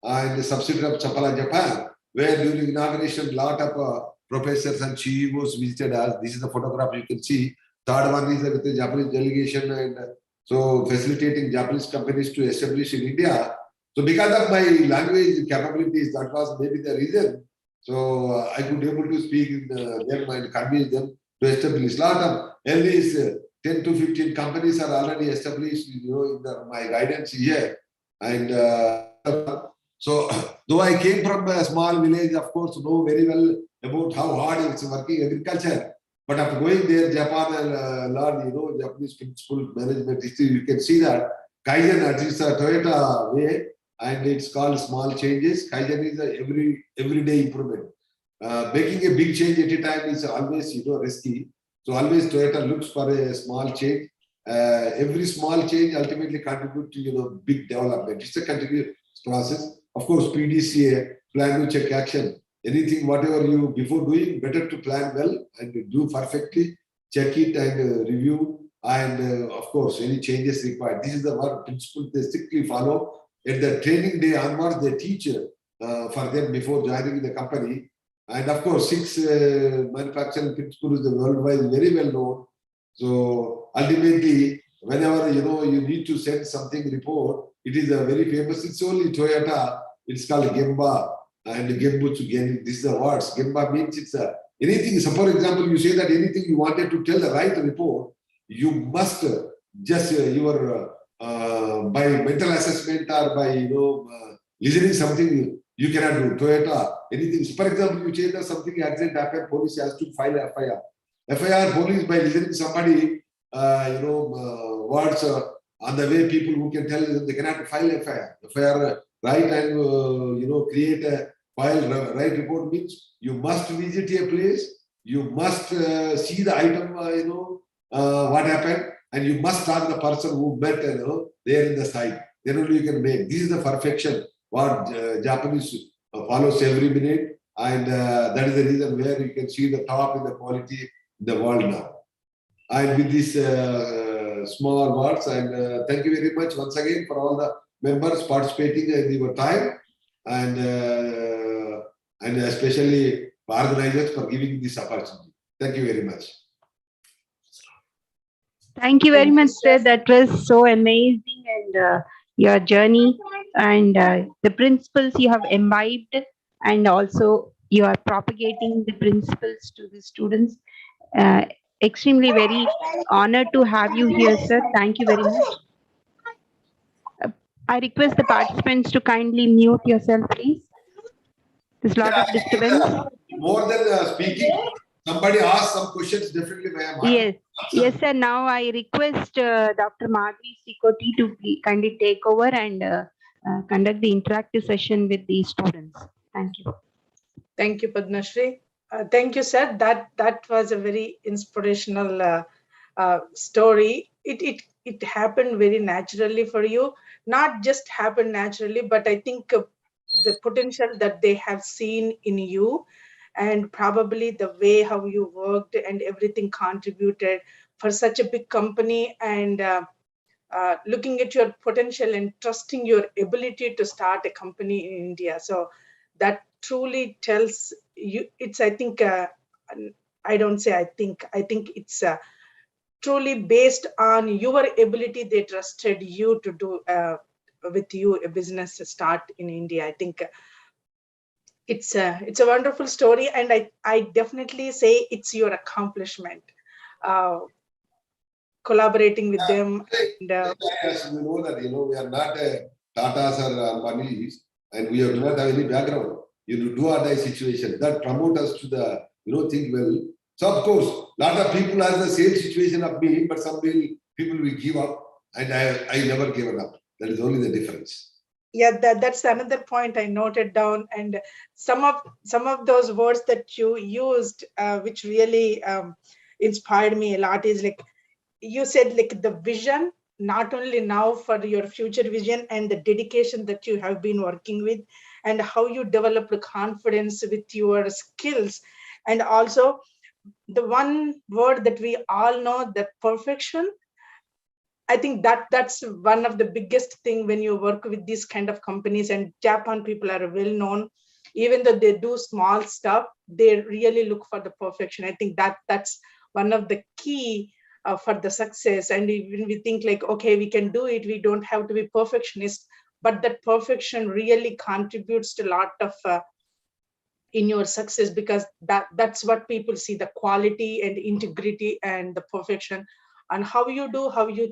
and a subsidiary of Saphala, Japan, where during inauguration, a lot of professors and CEOs visited us. This is the photograph you can see. Third one is with the Japanese delegation, and so facilitating Japanese companies to establish in India. So because of my language capabilities, that was maybe the reason. So I could able to speak in them and convince them to establish. A lot of at least 10 to 15 companies are already established, in my guidance here. And so though I came from a small village, of course, know very well about how hard it's working agriculture. But after going there, Japan and learn, Japanese principle management, you can see that Kaizen, it's a Toyota way, and it's called small changes. Kaizen is a everyday improvement. Making a big change at a time is always, risky. So always Toyota looks for a small change. Every small change ultimately contribute to, big development. It's a continuous process. Of course, PDCA, plan to check action. Anything, whatever you before doing, better to plan well and do perfectly, check it and review, and of course, any changes required. This is the one principle they strictly follow. At the training day onwards, they teach for them before joining the company. And of course, 6 manufacturing principles is worldwide very well known. So ultimately, whenever you need to send something report, it is a very famous. It's only Toyota. It's called Gemba. And Genbutsu Gen, this is the words. Gemba means it's anything. So for example, you say that anything you wanted to tell the right report, you must just by mental assessment or by listening something you cannot do. Toyota, anything. So for example, you say that something accident happened, police has to file a FIR. FIR, police by listening somebody, words On the way, people who can tell you they cannot file FIR, write and create a file, write report means you must visit a place, you must see the item, what happened, and you must talk the person who met, there in the site. Then only you can make. This is the perfection what Japanese follows every minute, and that is the reason where you can see the top in the quality in the world now. And with these small words, and thank you very much once again for all the members participating in your time, and especially organizers for giving this opportunity. Thank you very much. Thank you very Thank you, much, sir. sir. That was so amazing, and your journey and the principles you have imbibed, and also you are propagating the principles to the students. Extremely very honored to have you here, sir. Thank you very much. I request the participants to kindly mute yourself, please. There's a lot of disturbance. More than speaking, somebody ask some questions, definitely I am Yes, yes, sir. Now I request Dr. Madhvi Sikoti to kindly take over and conduct the interactive session with the students. Thank you. Thank you, Padma Shri. Thank you, sir. That was a very inspirational story. It happened very naturally for you. Not just happened naturally, but I think the potential that they have seen in you, and probably the way how you worked and everything contributed for such a big company, and looking at your potential and trusting your ability to start a company in India. So that truly tells you, it's, I think, I don't say I think it's truly based on your ability. They trusted you to do with you a business start in India. I think it's a wonderful story, and I definitely say it's your accomplishment. Collaborating with them. And, yes, we know that, we are not Tatas or Ambanis, and we do not have any background. Do or die situation that promote us to the, think well. So of course, lot of people have the same situation of me, but some people will give up, and I never given up. That is only the difference. Yeah, that's another point I noted down, and some of those words that you used, which really inspired me a lot, is like you said, like the vision, not only now for your future vision, and the dedication that you have been working with, and how you develop the confidence with your skills, and also the one word that we all know, that perfection. I think that's one of the biggest thing when you work with these kind of companies, and Japan people are well known. Even though they do small stuff, they really look for the perfection. I think that's one of the key for the success. And when we think like, okay, we can do it, we don't have to be perfectionist, but that perfection really contributes to a lot of in your success, because that's what people see, the quality and integrity and the perfection, and how you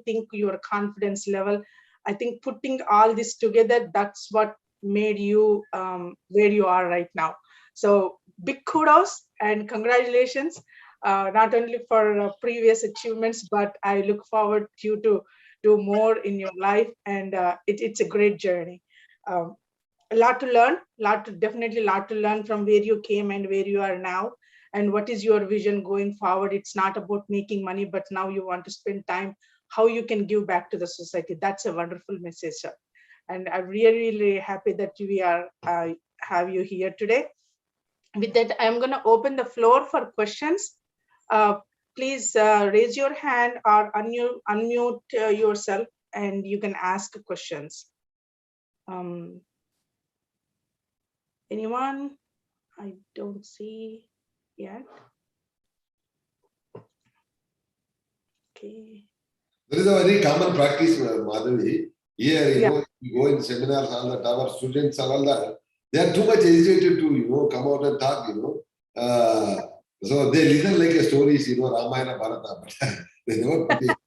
think, your confidence level. I think putting all this together, that's what made you where you are right now. So big kudos and congratulations, not only for previous achievements, but I look forward to you to do more in your life, and it's a great journey. A lot to learn, definitely a lot to learn from where you came and where you are now, and what is your vision going forward. It's not about making money, but now you want to spend time how you can give back to the society. That's a wonderful message, sir. And I'm really happy that we are have you here today. With that, I'm going to open the floor for questions. Please raise your hand or unmute yourself, and you can ask questions. Anyone? I don't see yet. Okay. There is a very common practice, Madhavi. Here, you go in seminars, all that, our students and all that, they are too much hesitated to, come out and talk, so they listen like a stories, Ramayana, Bharata, but they never put it,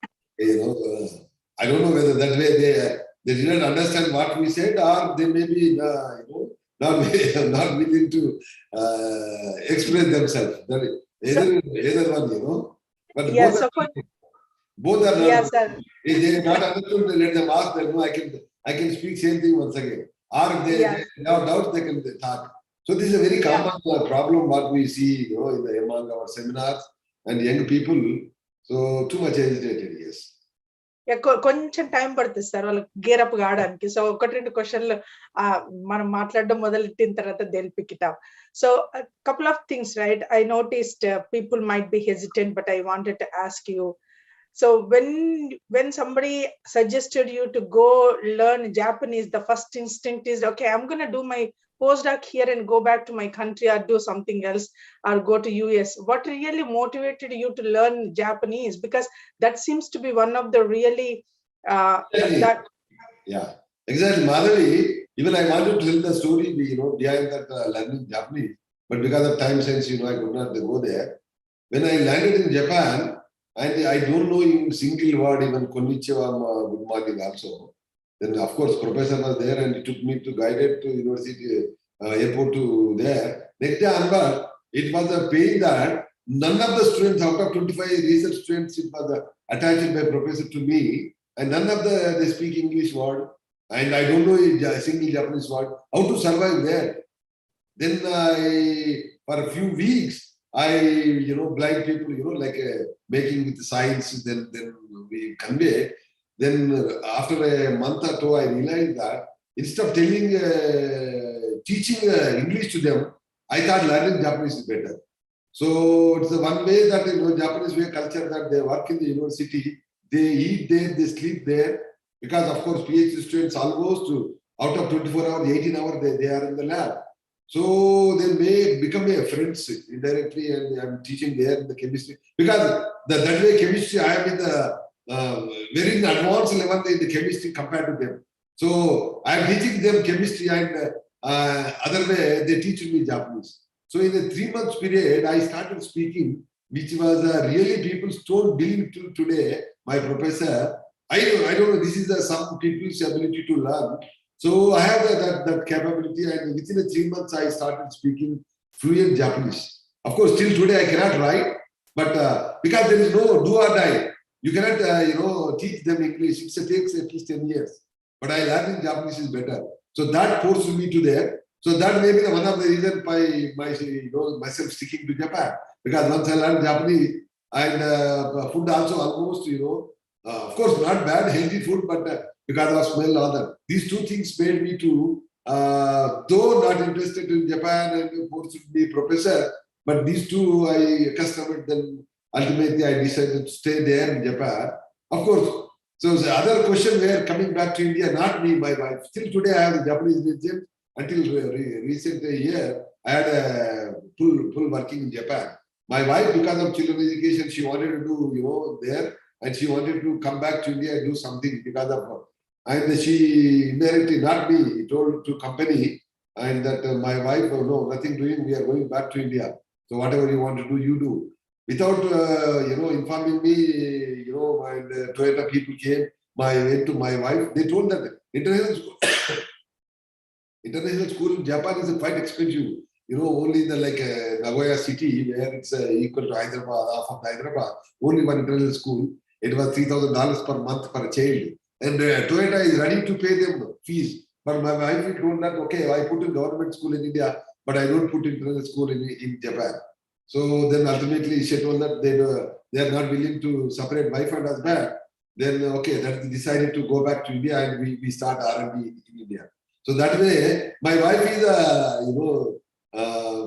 I don't know whether that way they didn't understand what we said, or they may be, not willing to express themselves. Either one, but yeah, so Both are not. Yes, sir. If they are not understood, let them ask them. No, I can speak same thing once again. Or if they have doubts, they can talk. So this is a very common problem what we see, among our seminars and young people. So too much hesitated, yes. కొంచెం time పడుతుంది sir వాళ్ళకి gear up కావడానికి. So ఒకటి రెండు క్వశ్చన్లు మనం మాట్లాడడం మొదలెట్టిన తర్వాత they'll pick it up. So a couple of things, right? I noticed people might be hesitant, but I wanted to ask you. So when somebody suggested you to go learn Japanese, the first instinct is, okay, I'm going to do my postdoc here and go back to my country or do something else or go to US. What really motivated you to learn Japanese? Because that seems to be one of the really exactly, Madhavi. Even I wanted to tell the story, behind that learning Japanese, but because of time sense, I could not go there. When I landed in Japan, and I don't know in single word even konnichiwa, good morning also. Then of course professor was there and he took me to guided to university airport to there. Next day onward, it was a pain that none of the students out of 25 research students, it was attached by professor to me, and none of they speak English word, and I don't know a single Japanese word. How to survive there? Then for a few weeks, blind people, like making with signs, then we convey. Then after a month or two, I realized that instead of teaching English to them, I thought learning Japanese is better. So it's the one way that Japanese way culture, that they work in the university, they eat there, they sleep there, because of course PhD students almost out of 24 hours, 18 hours they are in the lab. So they may become friends indirectly, and I'm teaching there in the chemistry, because that way chemistry I am in the very advanced level in the chemistry compared to them. So I'm teaching them chemistry, and other way they teach me Japanese. So in a 3 months period, I started speaking, which was really people don't believe till today. My professor, I don't know, this is some people's ability to learn. So I have that capability, and within 3 months I started speaking fluent Japanese. Of course, till today I cannot write, but because there is no do or die, you cannot teach them English. It takes at least 10 years. But I learning Japanese is better. So that forced me to there. So that may be one of the reasons by myself sticking to Japan, because once I learned Japanese, and food also almost of course not bad, healthy food, but because of smell, all that. These two things made me to, though not interested in Japan and forced to be professor, but these two I accustomed. Then ultimately I decided to stay there in Japan. Of course, so the other question were coming back to India, not me, my wife. Still today I have the Japanese religion. Until recent year, I had a full working in Japan. My wife, because of children education, she wanted to do there, and she wanted to come back to India and do something because of her. And she indirectly, not me, told to company, and that my wife, no, nothing doing, we are going back to India. So whatever you want to do, you do. Without informing me, and Toyota people came, went to my wife. They told that international school in Japan is quite expensive. Only in the Nagoya city, where it's equal to Hyderabad, half of Hyderabad, only one international school. It was $3,000 per month per child. And Toyota is ready to pay them fees. But my wife told that, okay, I put in government school in India, but I don't put international school in Japan. So then ultimately she told that they are not willing to separate wife and husband. Then, okay, that decided to go back to India, and we start R&D in India. So that way, my wife is,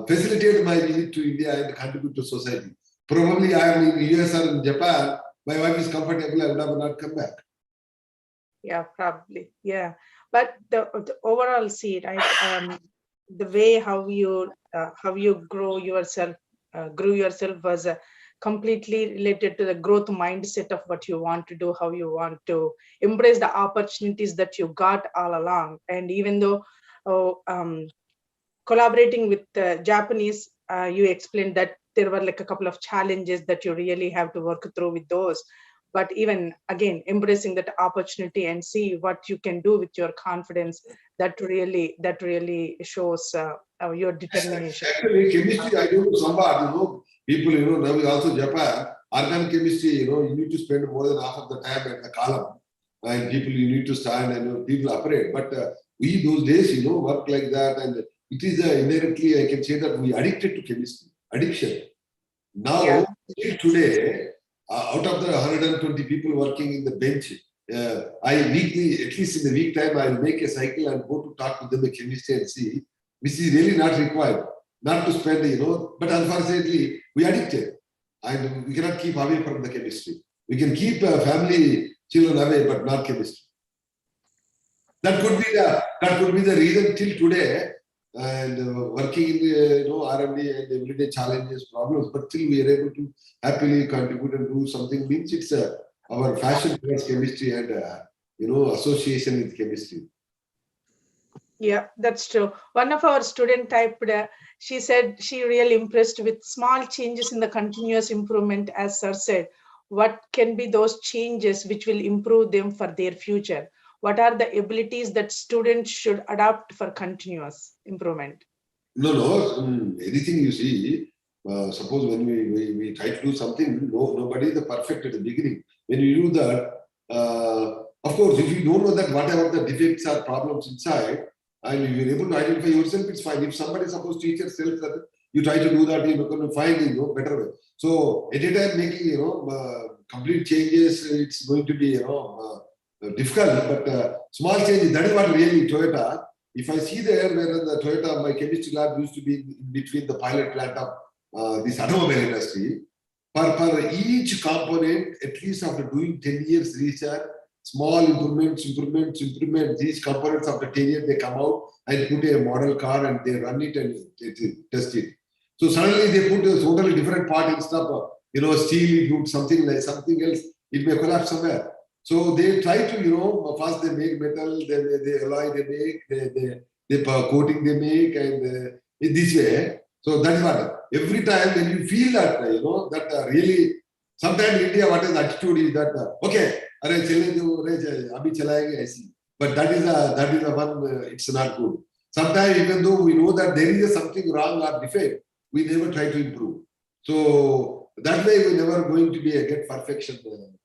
facilitated my visit to India and contribute to society. Probably I am in US or in Japan, my wife is comfortable, I would have not come back. Yeah, probably. Yeah. But the overall see, right? The way how you grew yourself was completely related to the growth mindset of what you want to do, how you want to embrace the opportunities that you got all along. And even though collaborating with Japanese, you explained that there were like a couple of challenges that you really have to work through with those. But even again, embracing that opportunity and see what you can do with your confidence, that really shows your determination. Actually, chemistry, I don't know somewhat, people, now also Japan, Organic chemistry, you need to spend more than half of the time at the column, and people you need to stand and people operate. But we those days, work like that, and it is indirectly I can say that we addicted to chemistry, addiction. Now, Yeah. today, out of the 120 people working in the bench, I weekly, at least in the week time, I'll make a cycle and go to talk to them the chemistry and see, which is really not required, not to spend, but unfortunately, we addicted. And we cannot keep away from the chemistry. We can keep family children away, but not chemistry. That could be the reason till today. And working in R&D and everyday challenges, problems, but still we are able to happily contribute and do something. Means it's our passion towards chemistry and association with chemistry. Yeah, that's true. One of our student typed, she said she really impressed with small changes in the continuous improvement, as sir said. What can be those changes which will improve them for their future? What are the abilities that students should adopt for continuous improvement? No. Anything you see, suppose when we try to do something, nobody is the perfect at the beginning. When you do that, of course, if you don't know that whatever the defects or problems inside, and if you're able to identify yourself, it's fine. If somebody, suppose teacher tells that you try to do that, you're going to find better way. So at a time making complete changes, it's going to be difficult. But small changes, that is what really Toyota. If I see there where the Toyota, my chemistry lab used to be in between the pilot plant of this automobile industry. Per each component, at least after doing 10 years research, small improvements, these components after 10 years, they come out and put a model car and they run it and test it. So suddenly they put a totally different part instead of, steel, put something else, it may collapse somewhere. So they try to, first they make metal, they alloy they make, they coating they make, and in this way. So that is what, every time when you feel that, that really, sometimes in India, what is the attitude is that, okay, but that is a one, it's not good. Sometimes even though we know that there is something wrong or defect, we never try to improve. So that way we never going to be get perfection,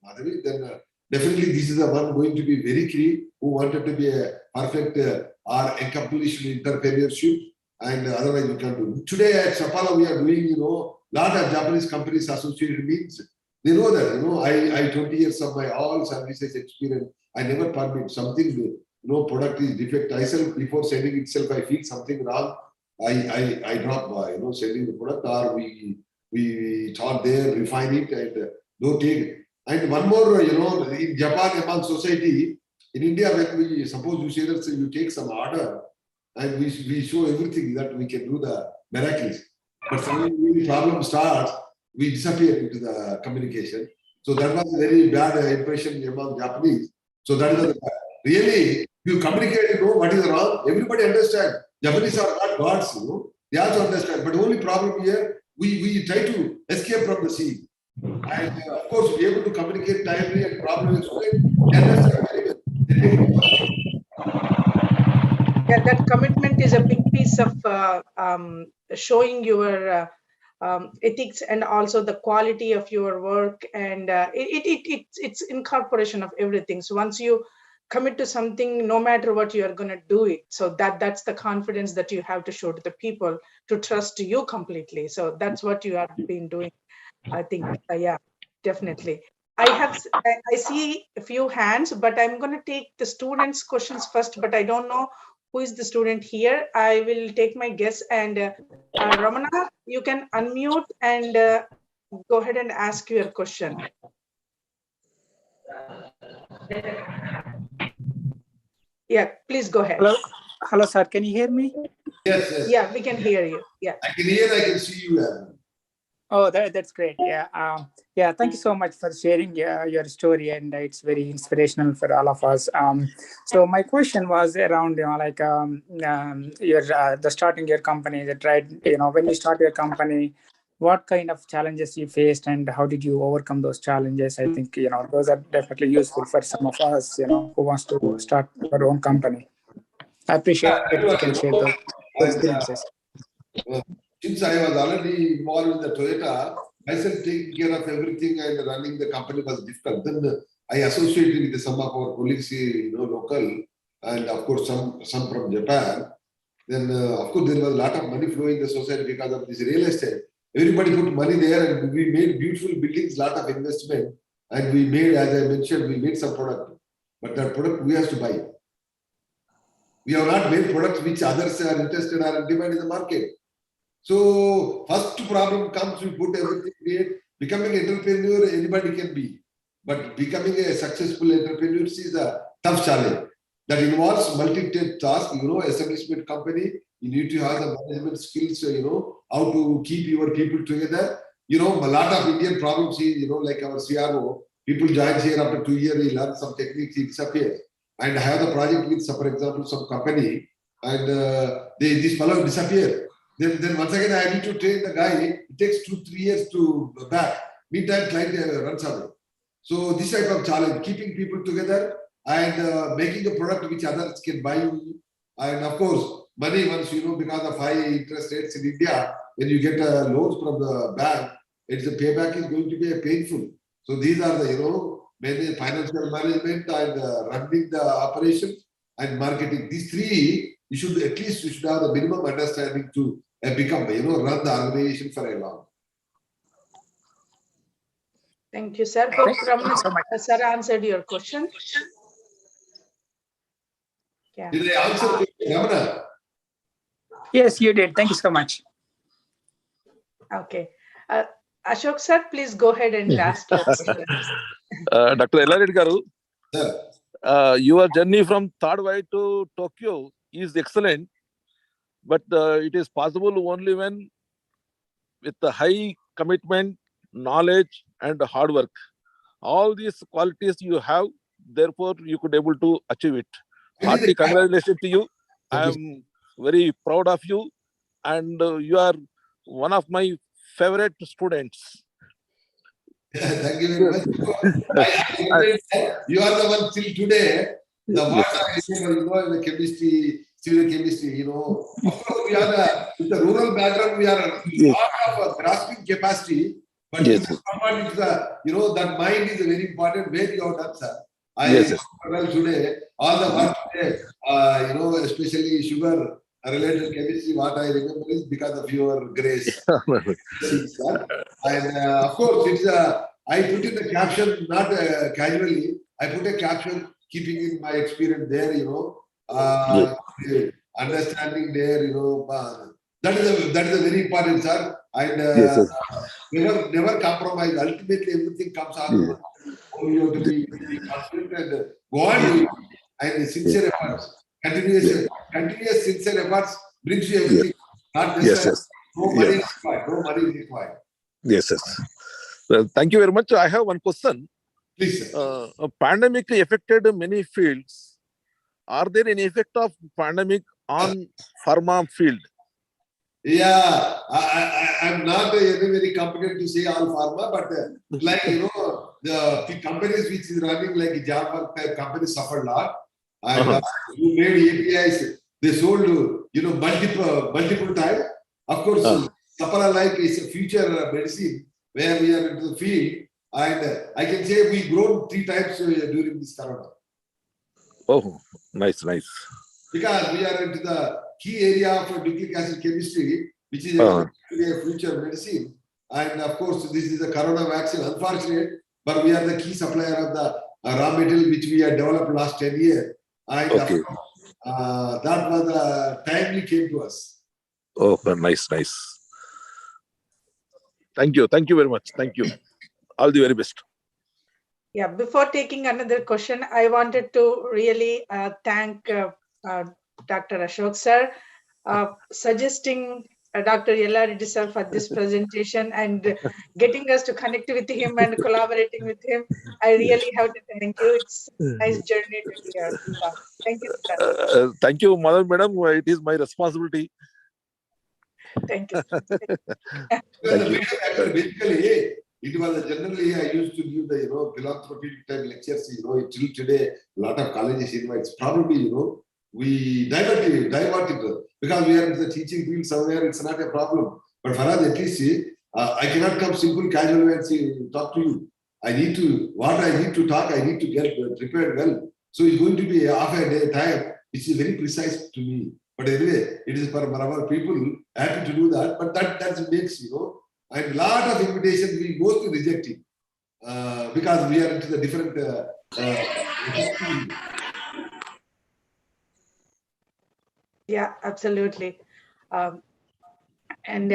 Madhavi. Then definitely this is the one going to be very key who wanted to be a perfect or accomplished entrepreneurship, and otherwise we can't do. Today at Saphala we are doing, lot of Japanese companies associated means. They know that, I 20 years of my all services experience, I never permit something, product is defect. Myself, before sending itself, I feel something wrong, I drop by, sending the product, or we thought there, refine it and don't take it. And one more, in Japan, among society, in India, when we, suppose you say that you take some order and we show everything that we can do the miracles. But suddenly when the problem starts, we disappear into the communication. So that was a very bad impression among Japanese. So that is really, you communicate, what is wrong, everybody understands. Japanese are not gods, they also understand. But the only problem here, we try to escape from the scene. And of course, be able to communicate timely and problem is they understand very well. Yeah, that commitment is a big piece of showing your ethics and also the quality of your work, and it's incorporation of everything. So once you commit to something, no matter what, you are going to do it. So that's the confidence that you have to show to the people to trust you completely. So that's what you have been doing, I think. Yeah, definitely. I see a few hands, but I'm going to take the students' questions first, but I don't know who is the student here. I will take my guess, and Ramana, you can unmute and go ahead and ask your question. Yeah, please go ahead. Hello, sir. Can you hear me? Yes. Yeah, we can hear you. Yeah. I can hear, I can see you. Oh, that's great. Yeah. Thank you so much for sharing your story, and it's very inspirational for all of us. So my question was around, your the starting your company, that right? When you start your company, what kind of challenges you faced, and how did you overcome those challenges? I think those are definitely useful for some of us, who wants to start their own company. I appreciate if you can share those experiences. Since I was already involved in the Toyota, myself taking care of everything and running the company was difficult. Then I associated with some of our colleagues, local, and of course some from Japan. Then of course there was a lot of money flowing in the society because of this real estate. Everybody put money there, and we made beautiful buildings, lot of investment, and we made, as I mentioned, we made some product, but that product we have to buy. We have not made products which others are interested or in demand in the market. So first problem comes, we put everything there. Becoming an entrepreneur, anybody can be. But becoming a successful entrepreneur is a tough challenge. That involves multi-task, establishment company. You need to have the management skills, how to keep your people together. A lot of Indian problems is, like our CRO, people join here after 2 years, we learn some techniques, it disappears. And I have the project with, for example, some company, and this fellow disappear. Then once again, I need to train the guy. It takes 2-3 years to back. Meantime, client runs away. So this type of challenge, keeping people together and making a product which others can buy. And of course, money once, because of high interest rates in India, when you get loans from the bank, the payback is going to be painful. So these are the, mainly financial management and running the operation and marketing. These three, you should have the minimum understanding to become, run the organization for a long. Thank you, sir. Hope sir answered your question. Yeah. Did I answer Ramana? Yes, you did. Thank you so much. Okay. Ashok sir, please go ahead and ask your question. Dr. Yella Reddy garu, Sir. your journey from Tadwai to Tokyo is excellent, but it is possible only when with the high commitment, knowledge, and hard work. All these qualities you have, therefore you could able to achieve it. Hearty congratulations to you. I am very proud of you, and you are one of my favorite students. Thank you very much. You are the one till today. The what I remember, the chemistry, civil chemistry, Of course, we are with the rural background, we are a lot of grasping capacity. But Yes. That mind is very important. Where you have done, sir. Yes. Well today, all the work today, especially sugar related chemistry, what I remember is because of your grace. And of course, it's I put in the caption not casually. I put a caption keeping in my experience there. Understanding there. That is a very important, sir. And never compromise. Ultimately, everything comes out. You have to be confident and go on. And sincere efforts, continuous sincere efforts brings you everything. Not just no money required. No money required. Yes. Well, thank you very much. I have one question. Please, sir. A pandemic affected many fields. Are there any effect of pandemic on pharma field? Yeah, I'm not very competent to say all pharma, but like the companies which is running like job work companies suffered a lot. And who made APIs, they sold multiple times. Of course, Saphala like is a future medicine where we are into the field, and I can say we grown 3 times during this corona. Oh, nice. Because we are into the key area of nucleic acid chemistry, which is a future medicine. And of course, this is a corona vaccine, unfortunate, but we are the key supplier of the raw material which we have developed last 10 years. And Okay. That was the timely came to us. Oh, nice. Thank you very much. Thank you. All the very best. Yeah, before taking another question, I wanted to really thank Dr. Ashok sir, suggesting Dr. Yella Reddy sir for this presentation and getting us to connect with him and collaborating with him. I really have to thank you. It's a nice journey to be here. Thank you, sir. Thank you, Madam. It is my responsibility. Thank you. Thank you. Basically, it was generally I used to give the philanthropy type lectures. Till today, a lot of colleges invites. Probably we divert it because we are in the teaching field somewhere. It's not a problem. But for us, at least I cannot come simple, casual way and say, talk to you. What I need to talk, I need to get prepared well. So it's going to be half a day time, which is very precise to me. But anyway, it is for our people, happy to do that. But that makes, and a lot of invitations we mostly reject it because we are into the different. Yeah, absolutely. And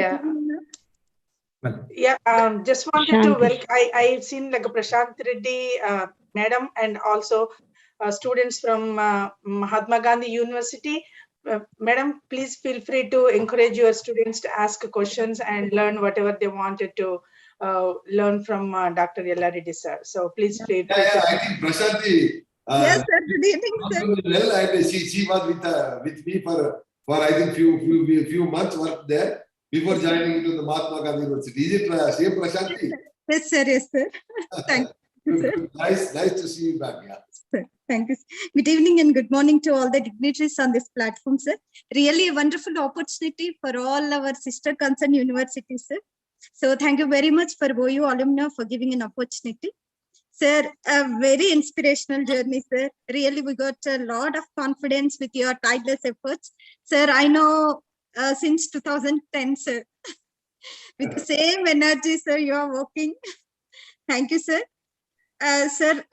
just wanted to welcome. I've seen like a Prashant Reddy, madam, and also students from Mahatma Gandhi University. Madam, please feel free to encourage your students to ask questions and learn whatever they wanted to learn from Dr. Yella Reddy sir. So please feel free. I think Prashanti. Yes, sir. Good evening, sir. Well, and she was with me for I think few months work there before joining into the Mahatma Gandhi University. Is it same Prashanti? Yes, sir. Yes, sir. Thank you, sir. Nice to see you back. Yeah. Sir, thank you. Good evening and good morning to all the dignitaries on this platform, sir. Really a wonderful opportunity for all our sister concerned universities, sir. So thank you very much for OU alumni for giving an opportunity. Sir, a very inspirational journey, sir. Really, we got a lot of confidence with your tireless efforts. Sir, I know since 2010, sir. With the same energy, sir, you are working. Thank you, sir. Sir,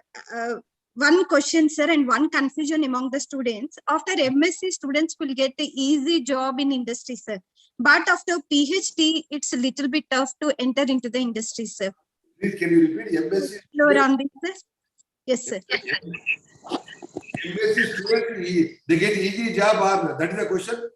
one question, sir, and one confusion among the students. After MSc, students will get an easy job in industry, sir. But after PhD, it's a little bit tough to enter into the industry, sir. Please, can you repeat MSc? On this, sir? Yes, sir. MSc students, they get easy job or that is the question?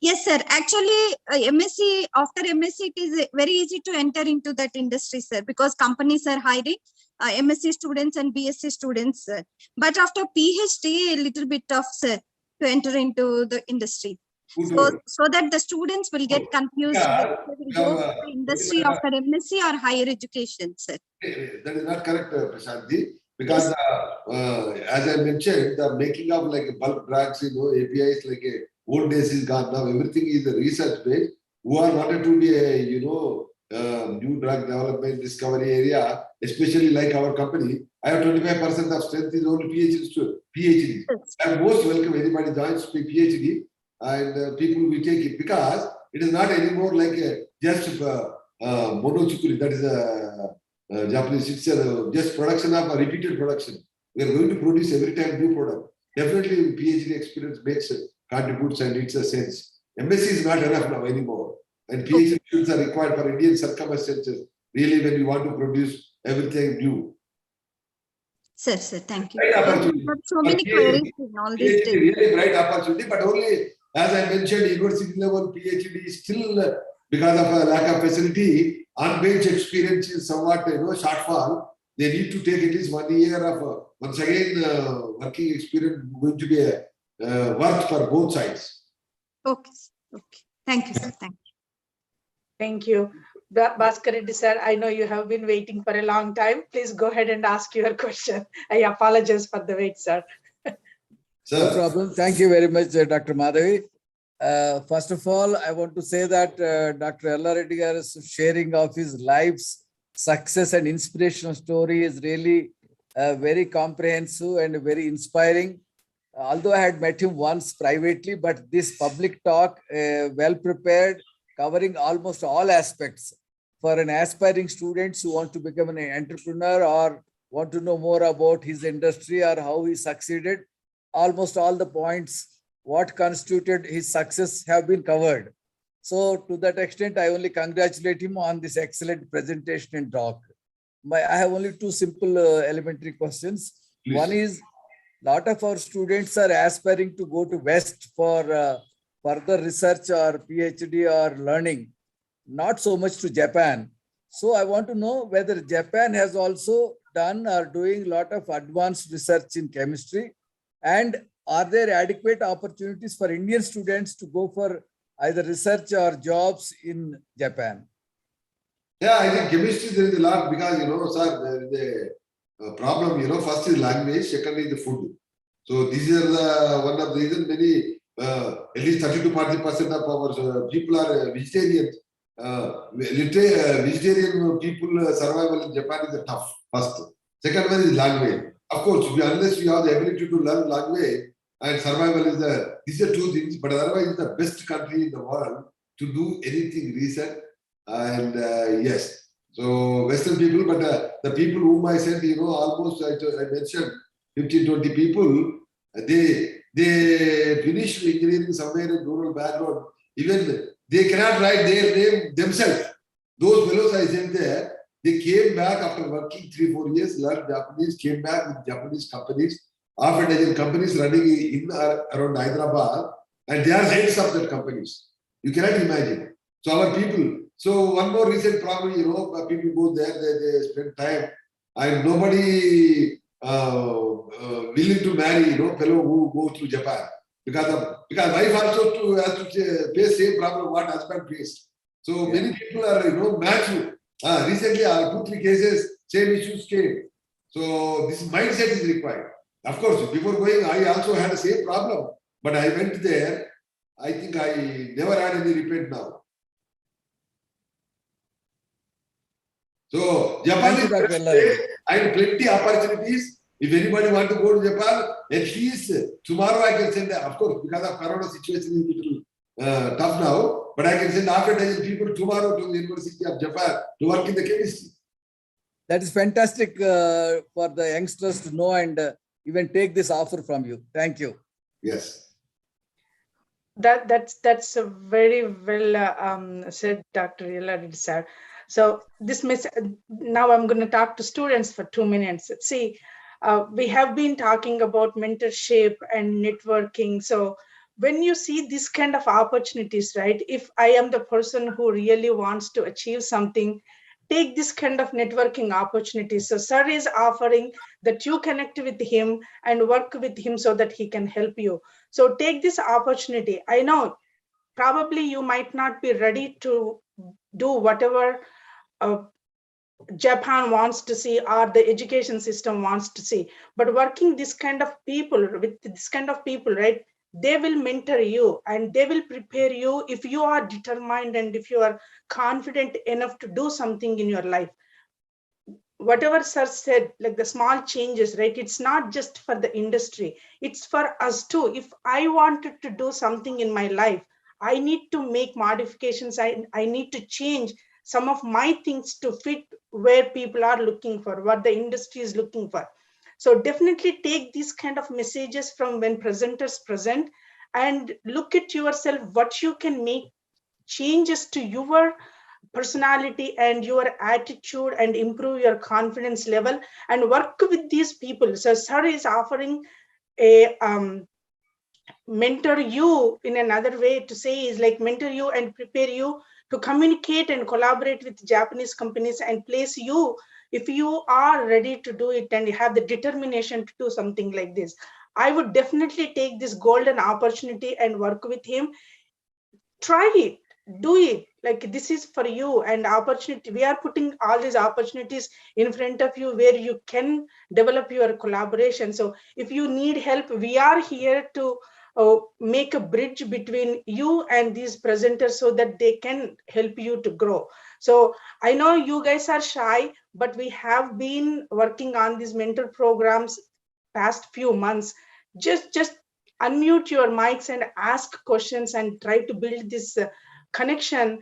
Yes, sir. Actually, after MSc, it is very easy to enter into that industry, sir, because companies are hiring MSc students and BSc students, sir. But after PhD, a little bit tough, sir, to enter into the industry. So that the students will get confused whether they will go to the industry after MSc or higher education, sir. That is not correct, Prashanti, because as I mentioned, the making of like bulk drugs, APIs like old days is gone. Now everything is research based. Who are wanted to be a new drug development discovery area, especially like our company. I have 25% of strength is only PhD. I'm most welcome anybody joins PhD. And people will take it because it is not anymore like just monochukuri, that is a Japanese, it's just production of a repeated production. We are going to produce every time new product. Definitely PhD experience makes contributes and it's a sense. MSc is not enough now anymore. And PhD students are required for Indian circumstances, really when you want to produce everything new. Sir, thank you. So many queries in all these days. Really bright opportunity, but only as I mentioned, university level PhD is still because of a lack of facility, on-bench experience is somewhat shortfall. They need to take at least 1 year of once again working experience going to be a worth for both sides. Okay. Thank you, sir. Thank you. Bhaskar Reddy sir, I know you have been waiting for a long time. Please go ahead and ask your question. I apologize for the wait, sir. No problem. Thank you very much, Dr. Madhavi. First of all, I want to say that Dr. Yella Reddy is sharing of his life's success and inspirational story is really very comprehensive and very inspiring. Although I had met him once privately, but this public talk, well prepared, covering almost all aspects for an aspiring students who want to become an entrepreneur or want to know more about his industry or how he succeeded. Almost all the points, what constituted his success have been covered. So to that extent, I only congratulate him on this excellent presentation and talk. I have only two simple elementary questions. Please. One is, a lot of our students are aspiring to go to West for further research or PhD or learning, not so much to Japan. So I want to know whether Japan has also done or doing a lot of advanced research in chemistry, and are there adequate opportunities for Indian students to go for either research or jobs in Japan? Yeah, I think chemistry there is a lot because, sir, there is a problem, first is language, second is the food. So these are one of the reasons many, at least 30 to 40% of our people are vegetarians. vegetarian people survival in Japan is tough. First, second one is language. Of course, unless you have the ability to learn language and survival these are two things. But otherwise, it's the best country in the world to do anything recent. And yes, so Western people, but the people whom I said, almost I mentioned 15-20 people, they finished engineering somewhere in rural background. Even they cannot write their name themselves. Those fellows I sent there, they came back after working 3-4 years, learned Japanese, came back with Japanese companies, half a dozen companies running in around Hyderabad, and they are heads of their companies. You cannot imagine. So our people. So one more recent problem, people go there, they spend time, and nobody willing to marry, fellow who go to Japan because wife also has to face same problem what husband faced. So many people are matched. Recently, 2-3 cases, same issues came. So this mindset is required. Of course, before going, I also had the same problem, but I went there. I think I never had any repent now. So Japan is best place and plenty opportunities. If anybody want to go to Japan, at least tomorrow I can send. Of course, because of Corona situation is a little tough now, but I can send half a dozen people tomorrow to the University of Japan to work in the chemistry. That is fantastic for the youngsters to know and even take this offer from you. Thank you. Yes. That's a very well said, Dr. Yella, sir. So this now I'm going to talk to students for 2 minutes. See, we have been talking about mentorship and networking. So when you see this kind of opportunities, right? If I am the person who really wants to achieve something, take this kind of networking opportunities. So sir is offering that you connect with him and work with him so that he can help you. So take this opportunity. I know probably you might not be ready to do whatever Japan wants to see or the education system wants to see, but working this kind of people with this kind of people, right? They will mentor you and they will prepare you if you are determined and if you are confident enough to do something in your life. Whatever sir said, like the small changes, right? It's not just for the industry, it's for us too. If I wanted to do something in my life, I need to make modifications. I need to change some of my things to fit where people are looking for, what the industry is looking for. So definitely take these kind of messages from when presenters present and look at yourself, what you can make changes to your personality and your attitude and improve your confidence level and work with these people. So sir is offering a mentor you in another way to say is like mentor you and prepare you to communicate and collaborate with Japanese companies and place you if you are ready to do it and you have the determination to do something like this. I would definitely take this golden opportunity and work with him. Try it, do it. Like this is for you and opportunity. We are putting all these opportunities in front of you where you can develop your collaboration. So if you need help, we are here to make a bridge between you and these presenters so that they can help you to grow. So I know you guys are shy, but we have been working on these mentor programs past few months. Just unmute your mics and ask questions and try to build this connection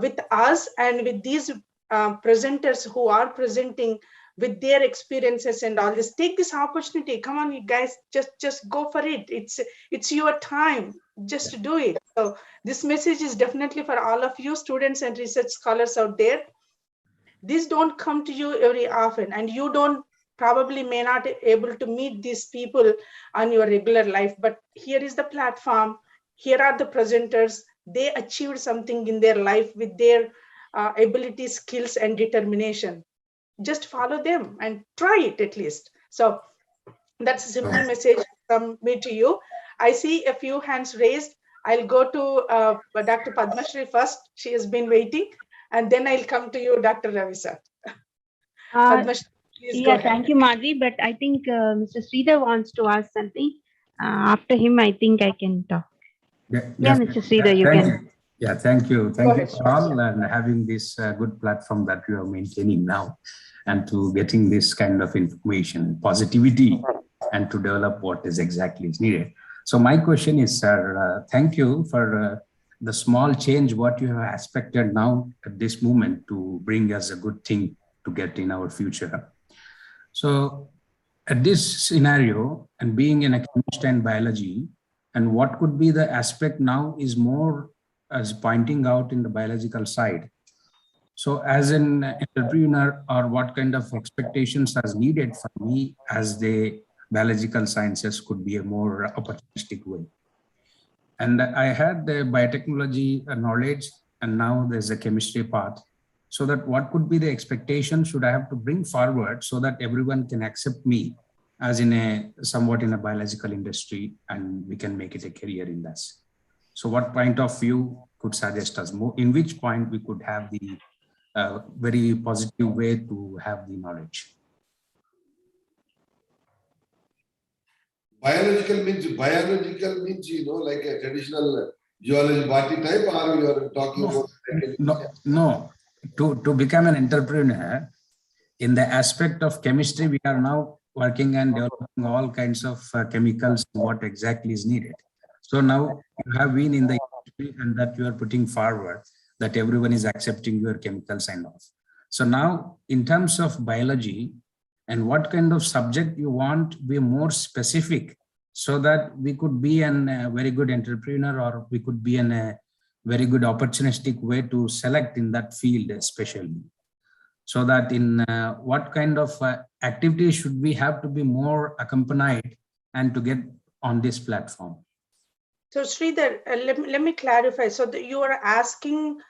with us and with these presenters who are presenting with their experiences and all this. Take this opportunity. Come on, you guys, just go for it. It's your time just to do it. So this message is definitely for all of you students and research scholars out there. These don't come to you every often, and you don't probably may not able to meet these people on your regular life, but here is the platform. Here are the presenters. They achieved something in their life with their abilities, skills, and determination. Just follow them and try it at least. So that's a simple message from me to you. I see a few hands raised. I'll go to Dr. Padmashri first. She has been waiting. And then I'll come to you, Dr. Ravi sir. Padmashri, please go ahead. Thank you, Madhvi. But I think Mr. Sridhar wants to ask something. After him, I think I can talk. Yeah, Mr. Sridhar, you can. Yeah, thank you. Go Thank you ahead, for all and having this good platform that you are maintaining now and to getting this kind of information, positivity, and to develop what is exactly is needed. So my question is, sir, thank you for the small change what you have expected now at this moment to bring us a good thing to get in our future. So at this scenario and being in a chemistry and biology, and what could be the aspect now is more as pointing out in the biological side. So as an entrepreneur, or what kind of expectations are needed for me as the biological sciences could be a more opportunistic way. And I had the biotechnology knowledge, and now there's a chemistry part. So that what could be the expectation should I have to bring forward so that everyone can accept me as in a somewhat in a biological industry, and we can make it a career in this. So what point of view could suggest us more, in which point we could have the very positive way to have the knowledge? Biological means, you know, like a traditional geology body type, or you are talking about? No. To become an entrepreneur, in the aspect of chemistry, we are now working and developing all kinds of chemicals, what exactly is needed. So now you have been in the industry and that you are putting forward that everyone is accepting your chemicals and all. So now in terms of biology and what kind of subject you want to be more specific so that we could be a very good entrepreneur, or we could be in a very good opportunistic way to select in that field especially. So that in what kind of activities should we have to be more accompanied and to get on this platform? So Sridhar, let me clarify. So you are asking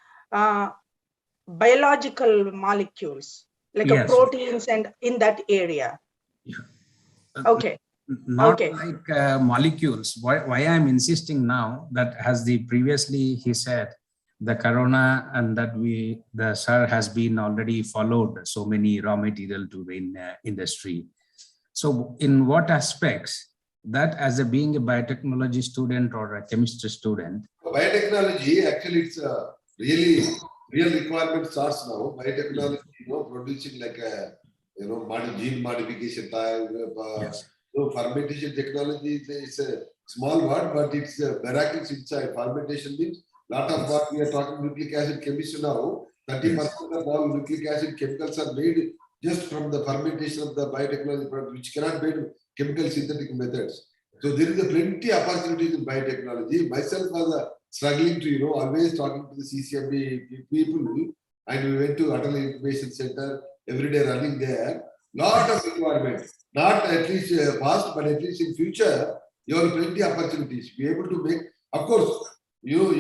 biological molecules, like Yes. a proteins and in that area. Yeah. Okay. Not okay. like molecules. Why I'm insisting now that as the previously he said, the corona and that the sir has been already followed so many raw material to the industry. So in what aspects that as a being a biotechnology student or a chemistry student? Biotechnology, actually it's a real requirement starts now. Biotechnology, you know, producing like a, you know, gene modification type. Yes. So fermentation technology is a small word, but it's miracles inside. Fermentation means lot of what we are talking nucleic acid chemistry now. 30% of all nucleic acid chemicals are made just from the fermentation of the biotechnology product, which cannot be made chemical synthetic methods. So there is a plenty of opportunities in biotechnology. Myself was struggling to, you know, always talking to the CCMB people, and we went to Atal Information Center every day running there. Lot of requirements. Not at least past, but at least in future, you have plenty of opportunities. Be able to make, of course, you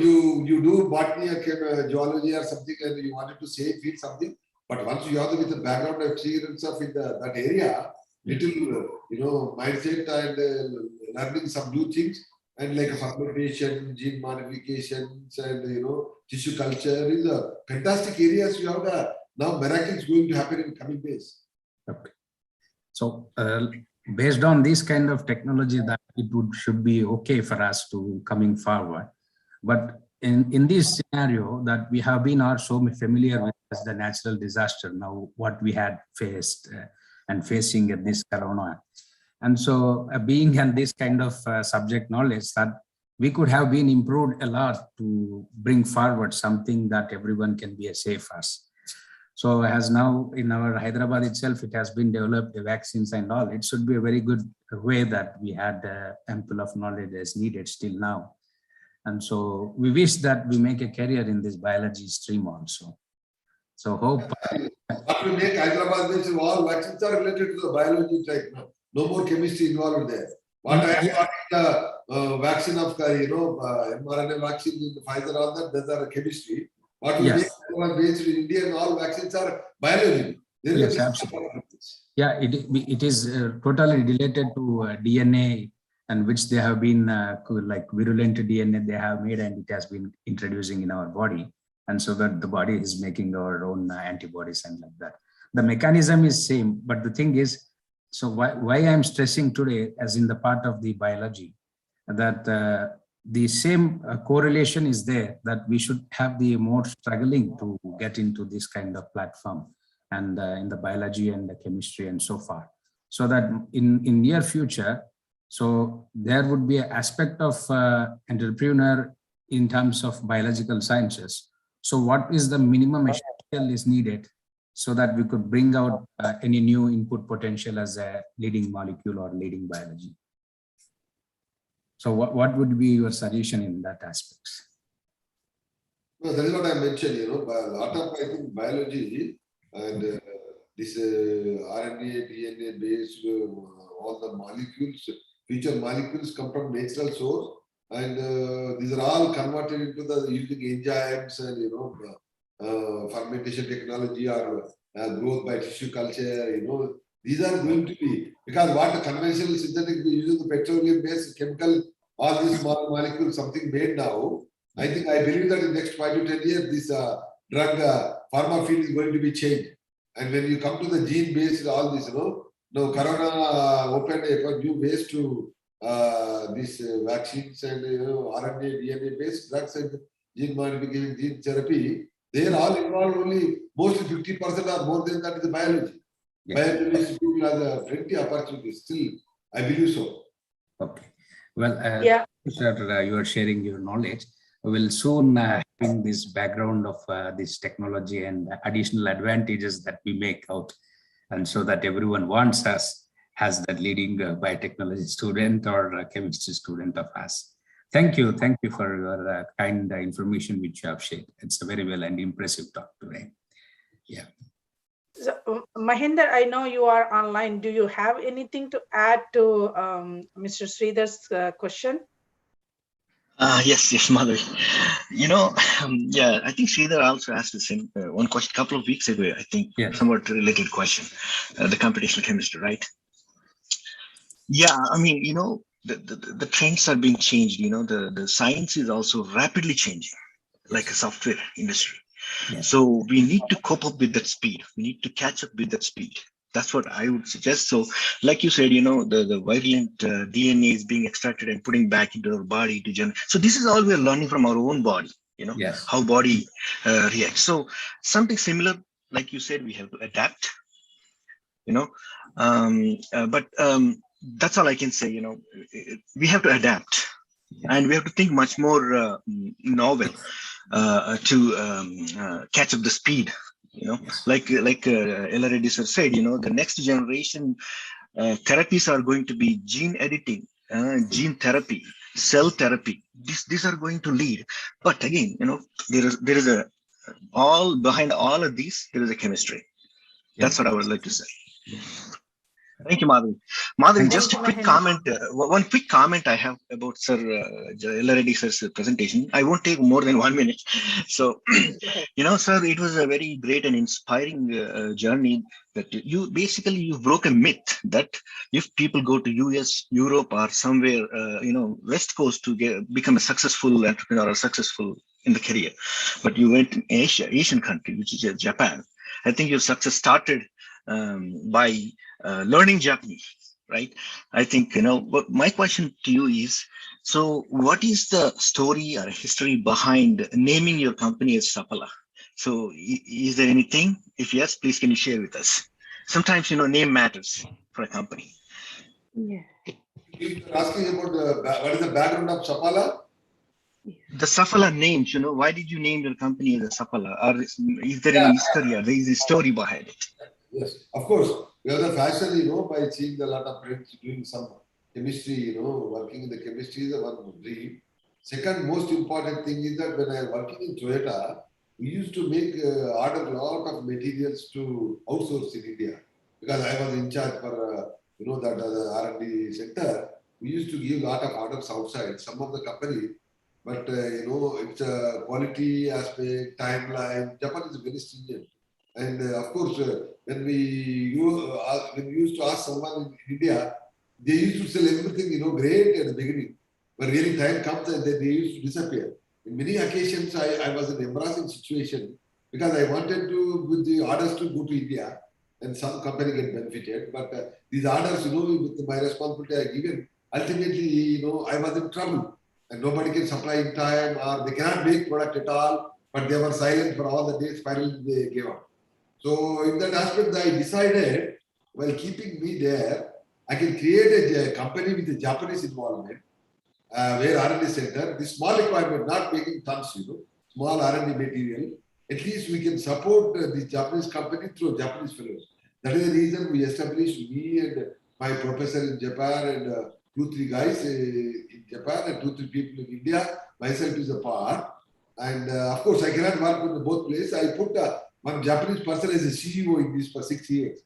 do botany or geology or something, and you wanted to say feel something. But once you have with the background experience of in that area, little you know, mindset and learning some new things, and like fermentation, gene modifications, and you know, tissue culture is a fantastic areas. You have now miracles going to happen in coming days. Okay. So based on this kind of technology, that it should be okay for us to coming forward. But in this scenario that we have been so familiar with as the natural disaster, now what we had faced and facing at this corona. And so being in this kind of subject knowledge, that we could have been improved a lot to bring forward something that everyone can be safe as. So as now in our Hyderabad itself, it has been developed, the vaccines and all. It should be a very good way that we had ample of knowledge as needed still now. And so we wish that we make a career in this biology stream also. So hope. What we make Hyderabad means all vaccines are related to the biology type now. No more chemistry involved there. What I got the vaccine of mRNA vaccine in the Pfizer, all that, those are chemistry. What we make based in India and all vaccines are biology. Yes, absolutely. Yeah, it is totally related to DNA, and which they have been like virulent DNA they have made, and it has been introducing in our body, and so that the body is making our own antibodies and like that. The mechanism is same, but the thing is, so why I'm stressing today, as in the part of the biology, that the same correlation is there, that we should have the more struggling to get into this kind of platform and in the biology and the chemistry and so far. So that in near future, so there would be an aspect of entrepreneur in terms of biological sciences. So what is the minimum essential is needed so that we could bring out any new input potential as a leading molecule or leading biology? So what would be your suggestion in that aspect? No, that is what I mentioned, a lot of, I think, biology and this RNA, DNA based, all the molecules, future molecules come from natural source, and these are all converted into the using enzymes and, fermentation technology or growth by tissue culture, these are going to be, because what the conventional synthetic we use the petroleum based chemical, all these small molecules, something made now. I believe that in the next 5 to 10 years, this drug pharma field is going to be changed. And when you come to the gene based, all this, now Corona opened a new ways to these vaccines and RNA, DNA based drugs and gene modification, gene therapy. They are all involved only mostly 50% or more than that is the biology. Yeah. Biology people have plenty of opportunities. Still, I believe so. Okay. Well, Yeah. sir, you are sharing your knowledge. We will soon having this background of this technology and additional advantages that we make out, and so that everyone wants us as that leading biotechnology student or chemistry student of us. Thank you for your kind information which you have shared. It's a very well and impressive talk today. Yeah. So, Mahinder, I know you are online. Do you have anything to add to Mr. Sridhar's question? Yes, Madhavi. I think Sridhar also asked the same one question a couple of weeks ago. I think somewhat related question, the computational chemistry, right? Yeah, I mean, the trends are being changed. The science is also rapidly changing, like a software industry. Yes. So we need to cope up with that speed. We need to catch up with that speed. That's what I would suggest. So, like you said, the virulent DNA is being extracted and putting back into our body to generate. So this is all we're learning from our own body, Yes. how body reacts. So something similar, like you said, we have to adapt, but that's all I can say, we have to adapt and we have to think much more novel to catch up the speed. Like Yella Reddy sir said, the next generation therapies are going to be gene editing, gene therapy, cell therapy. These are going to lead. But again, there is a all behind all of these, there is a chemistry. That's what I would like to say. Thank you, Madhavi. Madhavi, just a quick comment. One quick comment I have about Sir Yella Reddy sir's presentation. I won't take more than 1 minute. So, sir, it was a very great and inspiring journey that you broke a myth that if people go to US, Europe, or somewhere, West Coast to become a successful entrepreneur or successful in the career, but you went in Asian country, which is Japan. I think your success started by learning Japanese, right? I think, but my question to you is, so what is the story or history behind naming your company as Saphala? So is there anything? If yes, please can you share with us? Sometimes, name matters for a company. Yeah. You're asking about what is the background of Saphala? The Saphala names, why did you name your company as a Saphala? Or is there any history or there is a story behind it? Yes, of course. We have the fashion, by seeing a lot of friends doing some chemistry, working in the chemistry is one dream. Second most important thing is that when I was working in Toyota, we used to make order a lot of materials to outsource in India. Because I was in charge for, that the R&D sector, we used to give a lot of orders outside, some of the company. But, it's a quality aspect, timeline. Japan is very stringent. And of course, when we used to ask someone in India, they used to sell everything, great at the beginning. But really time comes and then they used to disappear. In many occasions, I was in an embarrassing situation because I wanted to, with the orders to go to India and some company get benefited. But these orders, with my responsibility I given, ultimately, I was in trouble. and nobody can supply in time, or they cannot make product at all, but they were silent for all the days. Finally, they gave up. So in that aspect, I decided, while keeping me there, I can create a company with a Japanese involvement, where R&D center, the small requirement, not making tons, small R&D material. At least we can support the Japanese company through Japanese fellows. That is the reason we established, me and my professor in Japan and 2-3 guys in Japan and 2-3 people in India. Myself is a part. And of course, I cannot work with both places. I put one Japanese person as a CEO in this for 6 years.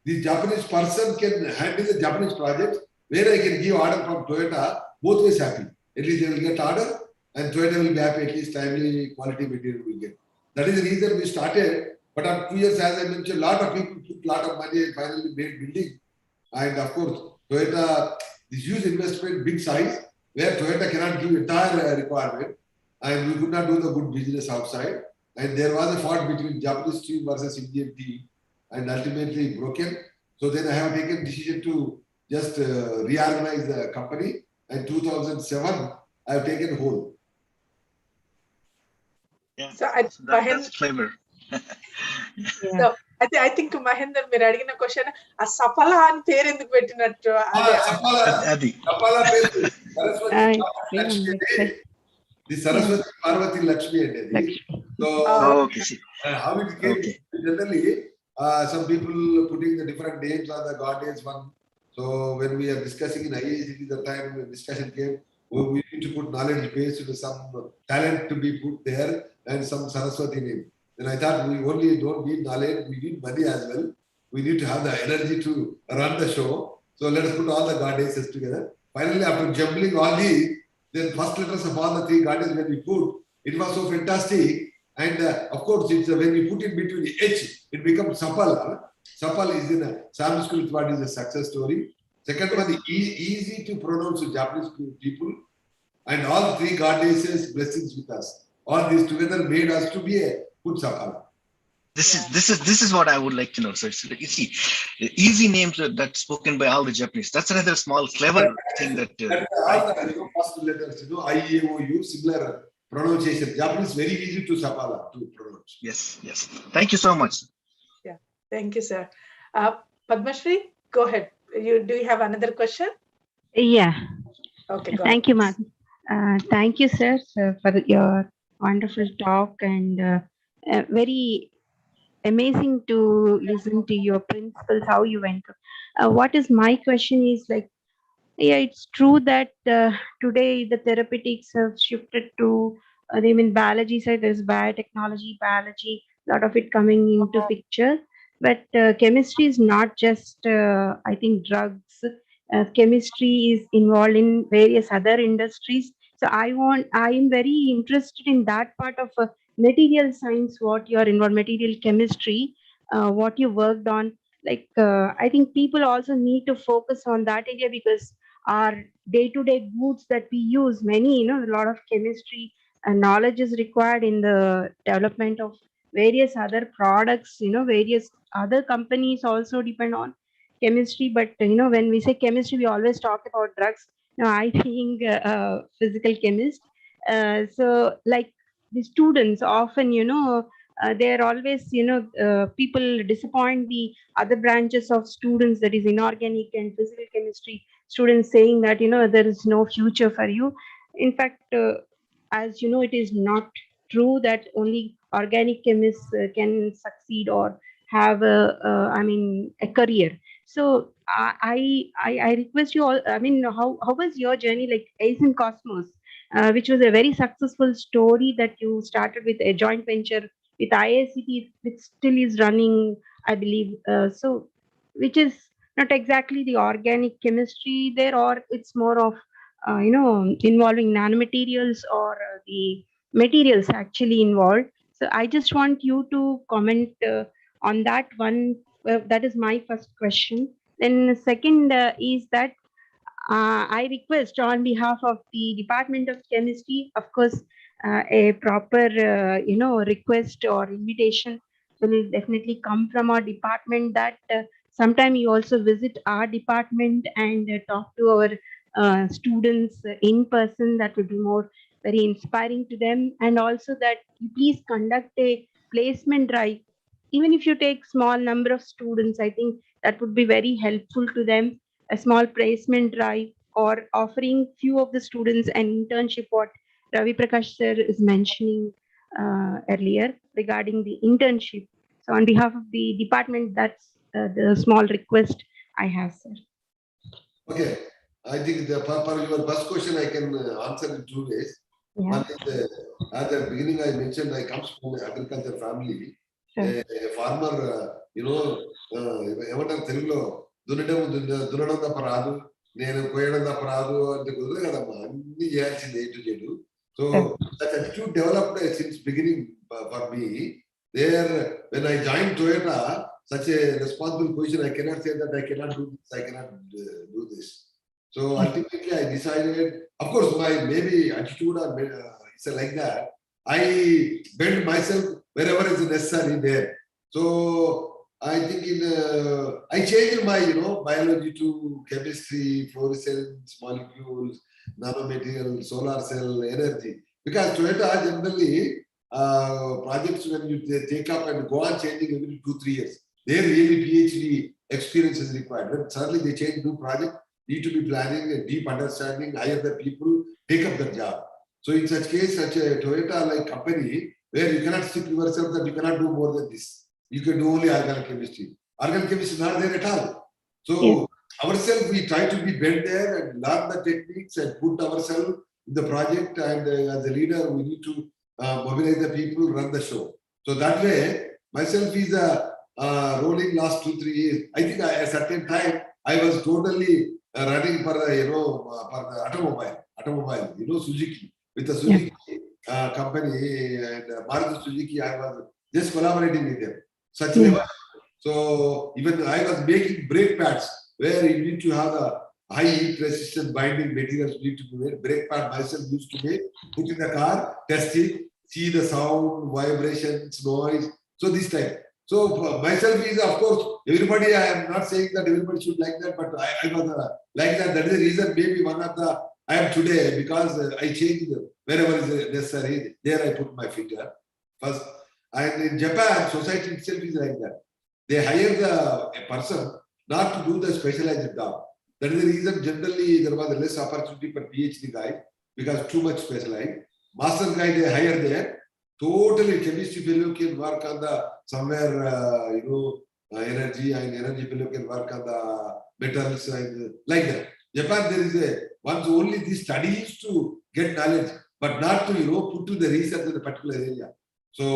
The Japanese person can handle the Japanese project, where I can give order from Toyota, both ways happy. At least they will get order, and Toyota will be happy, at least timely quality material will get. That is the reason we started. But after 2 years, as I mentioned, a lot of people put a lot of money and finally made building. And of course, Toyota, this huge investment, big size, where Toyota cannot give entire requirement, and we could not do the good business outside. And there was a fight between Japanese team versus Indian team, and ultimately broken. So then I have taken decision to just reorganize the company. And 2007, I have taken hold. Yeah, So that's clever. So I think Mahendra, మీరు అడిగిన question ఆ సఫల అని పేరు ఎందుకు పెట్టినట్టు Saphala పేరు the Saraswati Parvati Lakshmi and so how it came generally some people putting the different names on the goddess one. So when we are discussing in IACT, the time when discussion came, we need to put knowledge base with some talent to be put there and some Saraswati name. Then I thought we only don't need knowledge, we need money as well. We need to have the energy to run the show. So let us put all the goddesses together. Finally, after jumbling all these, then first letters of all the 3 goddesses when we put, it was so fantastic. And of course, it's when we put in between the H, it becomes Saphala. Saphala is in a Sanskrit word, is a success story. Second one, easy to pronounce to Japanese people. And all 3 goddesses blessings with us. All these together made us to be a good Saphala. This is what I would like to know. So it's like, you see, easy names that's spoken by all the Japanese. That's another small clever thing that. All the first letters, IAOU, similar pronunciation. Japanese very easy to Saphala to pronounce. Yes. Thank you so much. Yeah, thank you, sir. Padmashri, go ahead. Do you have another question? Yeah. Okay, go Thank ahead. you, madam. Thank you, sir, for your wonderful talk, and very amazing to listen to your principles, how you went through. What is my question is like, yeah, it's true that today the therapeutics have shifted to, I mean, biology side, there's biotechnology, biology, a lot of it coming into picture. But chemistry is not just, I think, drugs. Chemistry is involved in various other industries. So I am very interested in that part of material science, what you're involved, material chemistry, what you worked on. Like, I think people also need to focus on that area, because our day-to-day goods that we use, many, a lot of chemistry and knowledge is required in the development of various other products. Various other companies also depend on chemistry. But when we say chemistry, we always talk about drugs. Now, I think physical chemist. So like the students often, they're always, people disappoint the other branches of students, that is inorganic and physical chemistry students, saying that there is no future for you. In fact, as you know, it is not true that only organic chemists can succeed or have a career. So I request you all, I mean, how was your journey, like Asian Cosmos, which was a very successful story that you started with a joint venture with IACT, which still is running, I believe. So which is not exactly the organic chemistry there, or it's more of involving nanomaterials, or the materials actually involved. So I just want you to comment on that one. That is my first question. Then second is that I request on behalf of the Department of Chemistry, of course, a proper, request or invitation will definitely come from our department, that sometime you also visit our department and talk to our students in person, that would be more very inspiring to them. And also that you please conduct a placement drive. Even if you take small number of students, I think that would be very helpful to them. A small placement drive or offering few of the students an internship, what Ravi Prakash sir is mentioning earlier regarding the internship. So on behalf of the department, that's the small request I have, sir. Okay, I think for your first question, I can answer in 2 ways. Yeah. One is, at the beginning, I mentioned I come from an agriculture family. Sure. A farmer, ఏమంటారు తెలుగులో దున్నడం తప్ప రాదు, నేను కోయడం తప్ప రాదు అంటే కుదరదు కదమ్మా, అన్ని చేయాల్సింది A to Z. So that attitude developed since beginning for me. There, when I joined Toyota, such a responsible position, I cannot say that I cannot do this, I cannot do this. So ultimately, I decided, of course, my maybe attitude or it's like that. I bend myself wherever is necessary there. So I think I changed my biology to chemistry, fluorescence, molecules, nanomaterial, solar cell, energy. Because Toyota generally projects when you take up and go on changing every 2-3 years. There really PhD experience is required. But suddenly they change new project, need to be planning a deep understanding, hire the people, take up the job. So in such case, such a Toyota-like company, where you cannot stick yourself that you cannot do more than this. You can do only organic chemistry. Organic chemistry is not there at all. So ourselves, we try to be bent there and learn the techniques and put ourselves in the project. And as a leader, we need to mobilize the people, run the show. So that way, myself is rolling last 2-3 years. I think at a certain time, I was totally running for the automobile, Suzuki. With the Suzuki company and Maruti Suzuki, I was just collaborating with them. Such level. So even I was making brake pads where you need to have a high heat resistant binding materials need to be made. Brake pad myself used to make, put in the car, test it, see the sound, vibrations, noise. So this type. So myself is, of course, everybody, I am not saying that everybody should like that, but I was like that. That is the reason maybe one of the, I am today because I changed wherever is necessary. There I put my finger first. And in Japan, society itself is like that. They hire a person not to do the specialized job. That is the reason generally there was less opportunity for PhD guy because too much specialized. Master guy they hire there. Totally chemistry fellow can work on the somewhere energy, and energy fellow can work on the metals and like that. Japan there is once only the studies to get knowledge, but not to put to the research in the particular area. So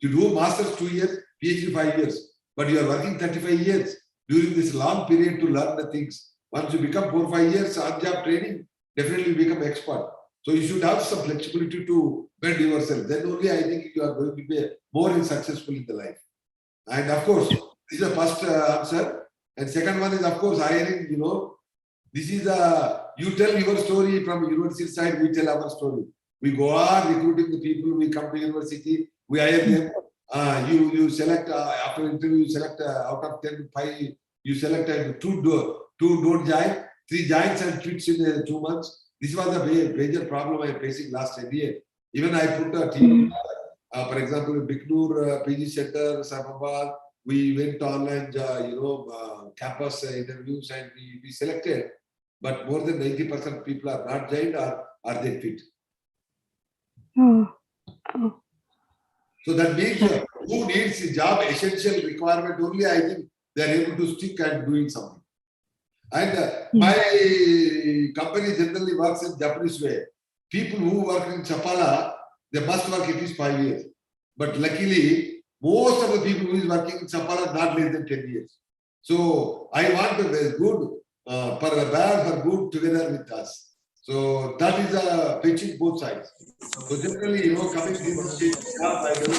you do masters 2 years, PhD 5 years, but you are working 35 years during this long period to learn the things. Once you become 4-5 years on-job training, definitely you become expert. So you should have some flexibility to bend yourself. Then only I think you are going to be more successful in the life. And of course, this is the first answer. And second one is, of course, hiring, this is you tell your story from university side, we tell our story. We go on recruiting the people, we come to university, we hire them. You select, after interview, you select out of 10, 5, you select 2 don't join, 3 joins and quits in 2 months. This was the major problem I am facing last 10 years. Even I put a team, for example, Biknoor PG Center, Saphala, we went online, campus interviews and we selected. But more than 90% people are not joined or are they fit. So that means who needs a job essential requirement only, I think they are able to stick and doing something. And my company generally works in Japanese way. People who work in Saphala, they must work at least 5 years. But luckily, most of the people who is working in Saphala not less than 10 years. So I want a good, for bad, for good together with us. So that is pitching both sides. So generally, coming people change job, I don't.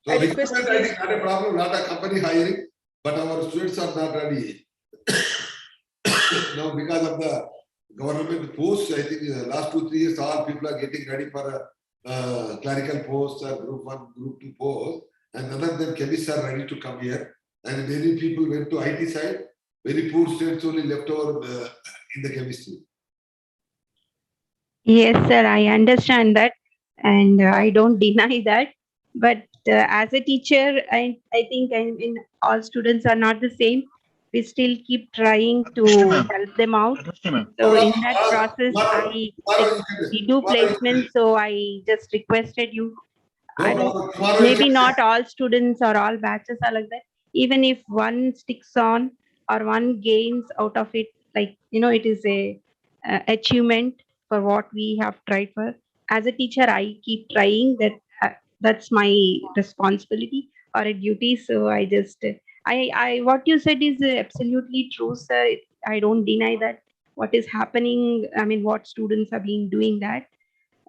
So recruitment, I think, not a problem, not a company hiring, but our students are not ready. Now, because of the government posts, I think last 2-3 years, all people are getting ready for clerical posts or group 1, group 2 posts. And none of them chemists are ready to come here. and many people went to IT side. Very poor students only left over in the chemistry. Yes, sir, I understand that, and I don't deny that. But as a teacher, I think I mean all students are not the same. We still keep trying to help them out. So in that process, we do placements. So I just requested you. Maybe not all students or all batches are like that. Even if one sticks on or one gains out of it, like it is a achievement for what we have tried for. As a teacher, I keep trying that. That's my responsibility or a duty. So I just, what you said is absolutely true, sir. I don't deny that. What is happening? I mean, what students have been doing that.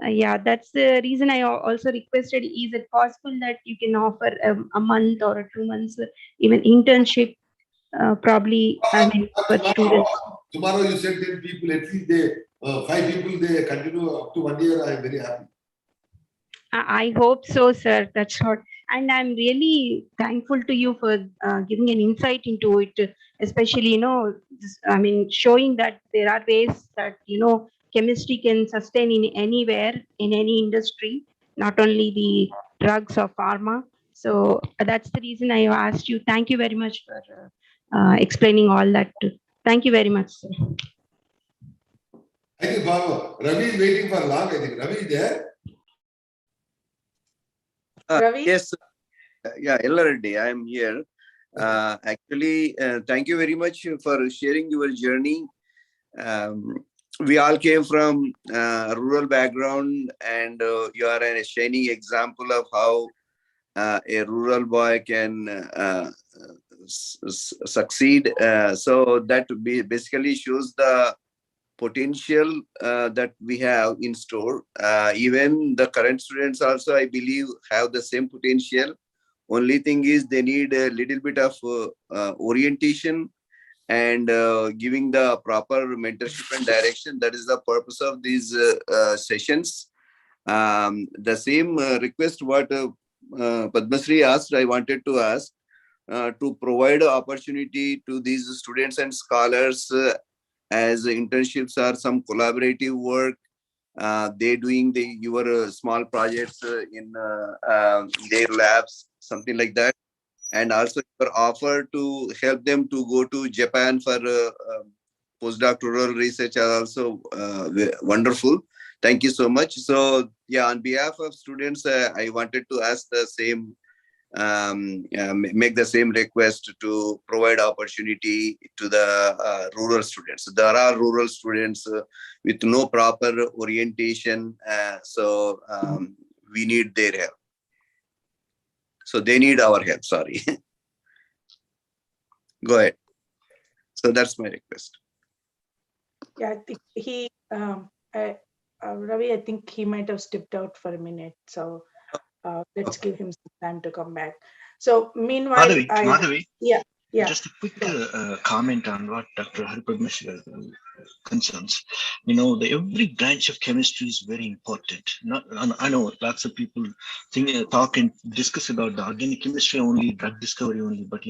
Yeah, that's the reason I also requested. Is it possible that you can offer a month or 2 months, even internship, probably? I mean, for students. Tomorrow you said 10 people, at least they 5 people they continue up to 1 year. I am very happy. I hope so, sir. That's what. And I'm really thankful to you for giving an insight into it, especially, I mean, showing that there are ways that, chemistry can sustain in anywhere, in any industry, not only the drugs or pharma. So that's the reason I asked you. Thank you very much for explaining all that. Thank you very much, sir. I think Ravi is waiting for long. I think Ravi is there. Ravi? Yes, yeah, Yella Reddy, I am here. Actually, thank you very much for sharing your journey. We all came from rural background, and you are a shining example of how a rural boy can succeed. So that basically shows the potential that we have in store. Even the current students also, I believe, have the same potential. Only thing is they need a little bit of orientation and giving the proper mentorship and direction. That is the purpose of these sessions. The same request what Padmasri asked, I wanted to ask to provide opportunity to these students and scholars as internships or some collaborative work. They doing your small projects in their labs, something like that. And also your offer to help them to go to Japan for postdoctoral research are also wonderful. Thank you so much. So yeah, on behalf of students, I wanted to ask the same, make the same request to provide opportunity to the rural students. There are rural students with no proper orientation, so we need their help. So they need our help, sorry. Go ahead. So that's my request. Yeah, I think he, Ravi, I think he might have stepped out for a minute. So let's give him some time to come back. So meanwhile, Madhavi, yeah. Just a quick comment on what Dr. Haripadmeshwar concerns. Every branch of chemistry is very important. I know lots of people talk and discuss about the organic chemistry only, drug discovery only, but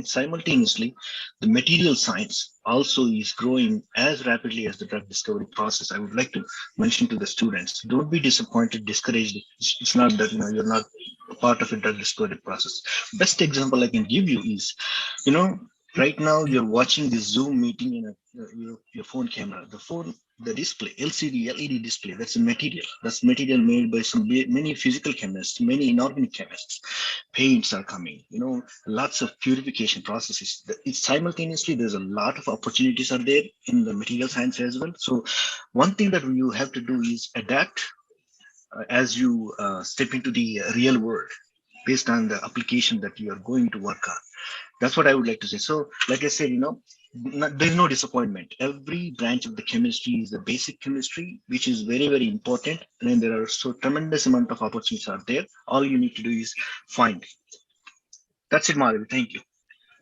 simultaneously, the material science also is growing as rapidly as the drug discovery process. I would like to mention to the students, don't be disappointed, discouraged. It's not that you're not a part of a drug discovery process. Best example I can give you is, right now you're watching this Zoom meeting in your phone camera. The display, LCD, LED display, that's a material. That's material made by many physical chemists, many inorganic chemists. Paints are coming, lots of purification processes. It's simultaneously, there's a lot of opportunities are there in the material science as well. So one thing that you have to do is adapt as you step into the real world based on the application that you are going to work on. That's what I would like to say. So, like I said, there's no disappointment. Every branch of the chemistry is the basic chemistry, which is very, very important. And then there are so tremendous amount of opportunities out there. All you need to do is find. That's it, Madhavi. Thank you.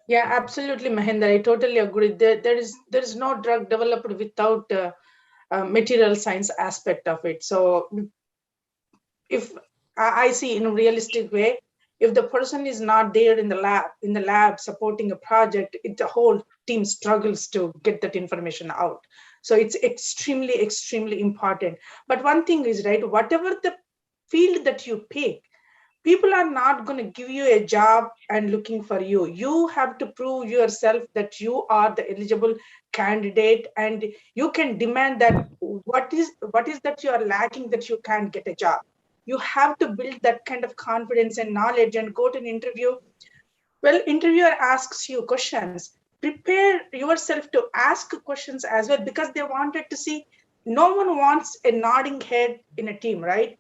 Yeah, absolutely, Mahendra. I totally agree. There is no drug developed without material science aspect of it. So if I see in a realistic way, If the person is not there in the lab supporting a project, the whole team struggles to get that information out. So it's extremely, extremely important. But one thing is, right, whatever the field that you pick, people are not going to give you a job and looking for you. You have to prove yourself that you are the eligible candidate, and you can demand that what is that you are lacking that you can't get a job. You have to build that kind of confidence and knowledge and go to an interview. Well, interviewer asks you questions. Prepare yourself to ask questions as well, because they wanted to see. No one wants a nodding head in a team, right?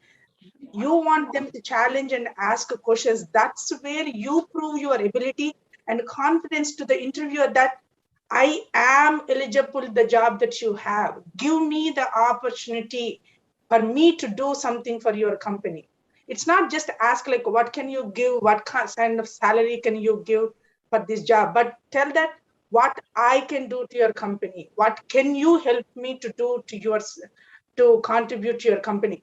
You want them to challenge and ask questions. That's where you prove your ability and confidence to the interviewer that I am eligible to the job that you have. Give me the opportunity for me to do something for your company. It's not just ask like, what can you give? What kind of salary can you give for this job? But tell that what I can do to your company. What can you help me to do to yours, to contribute to your company?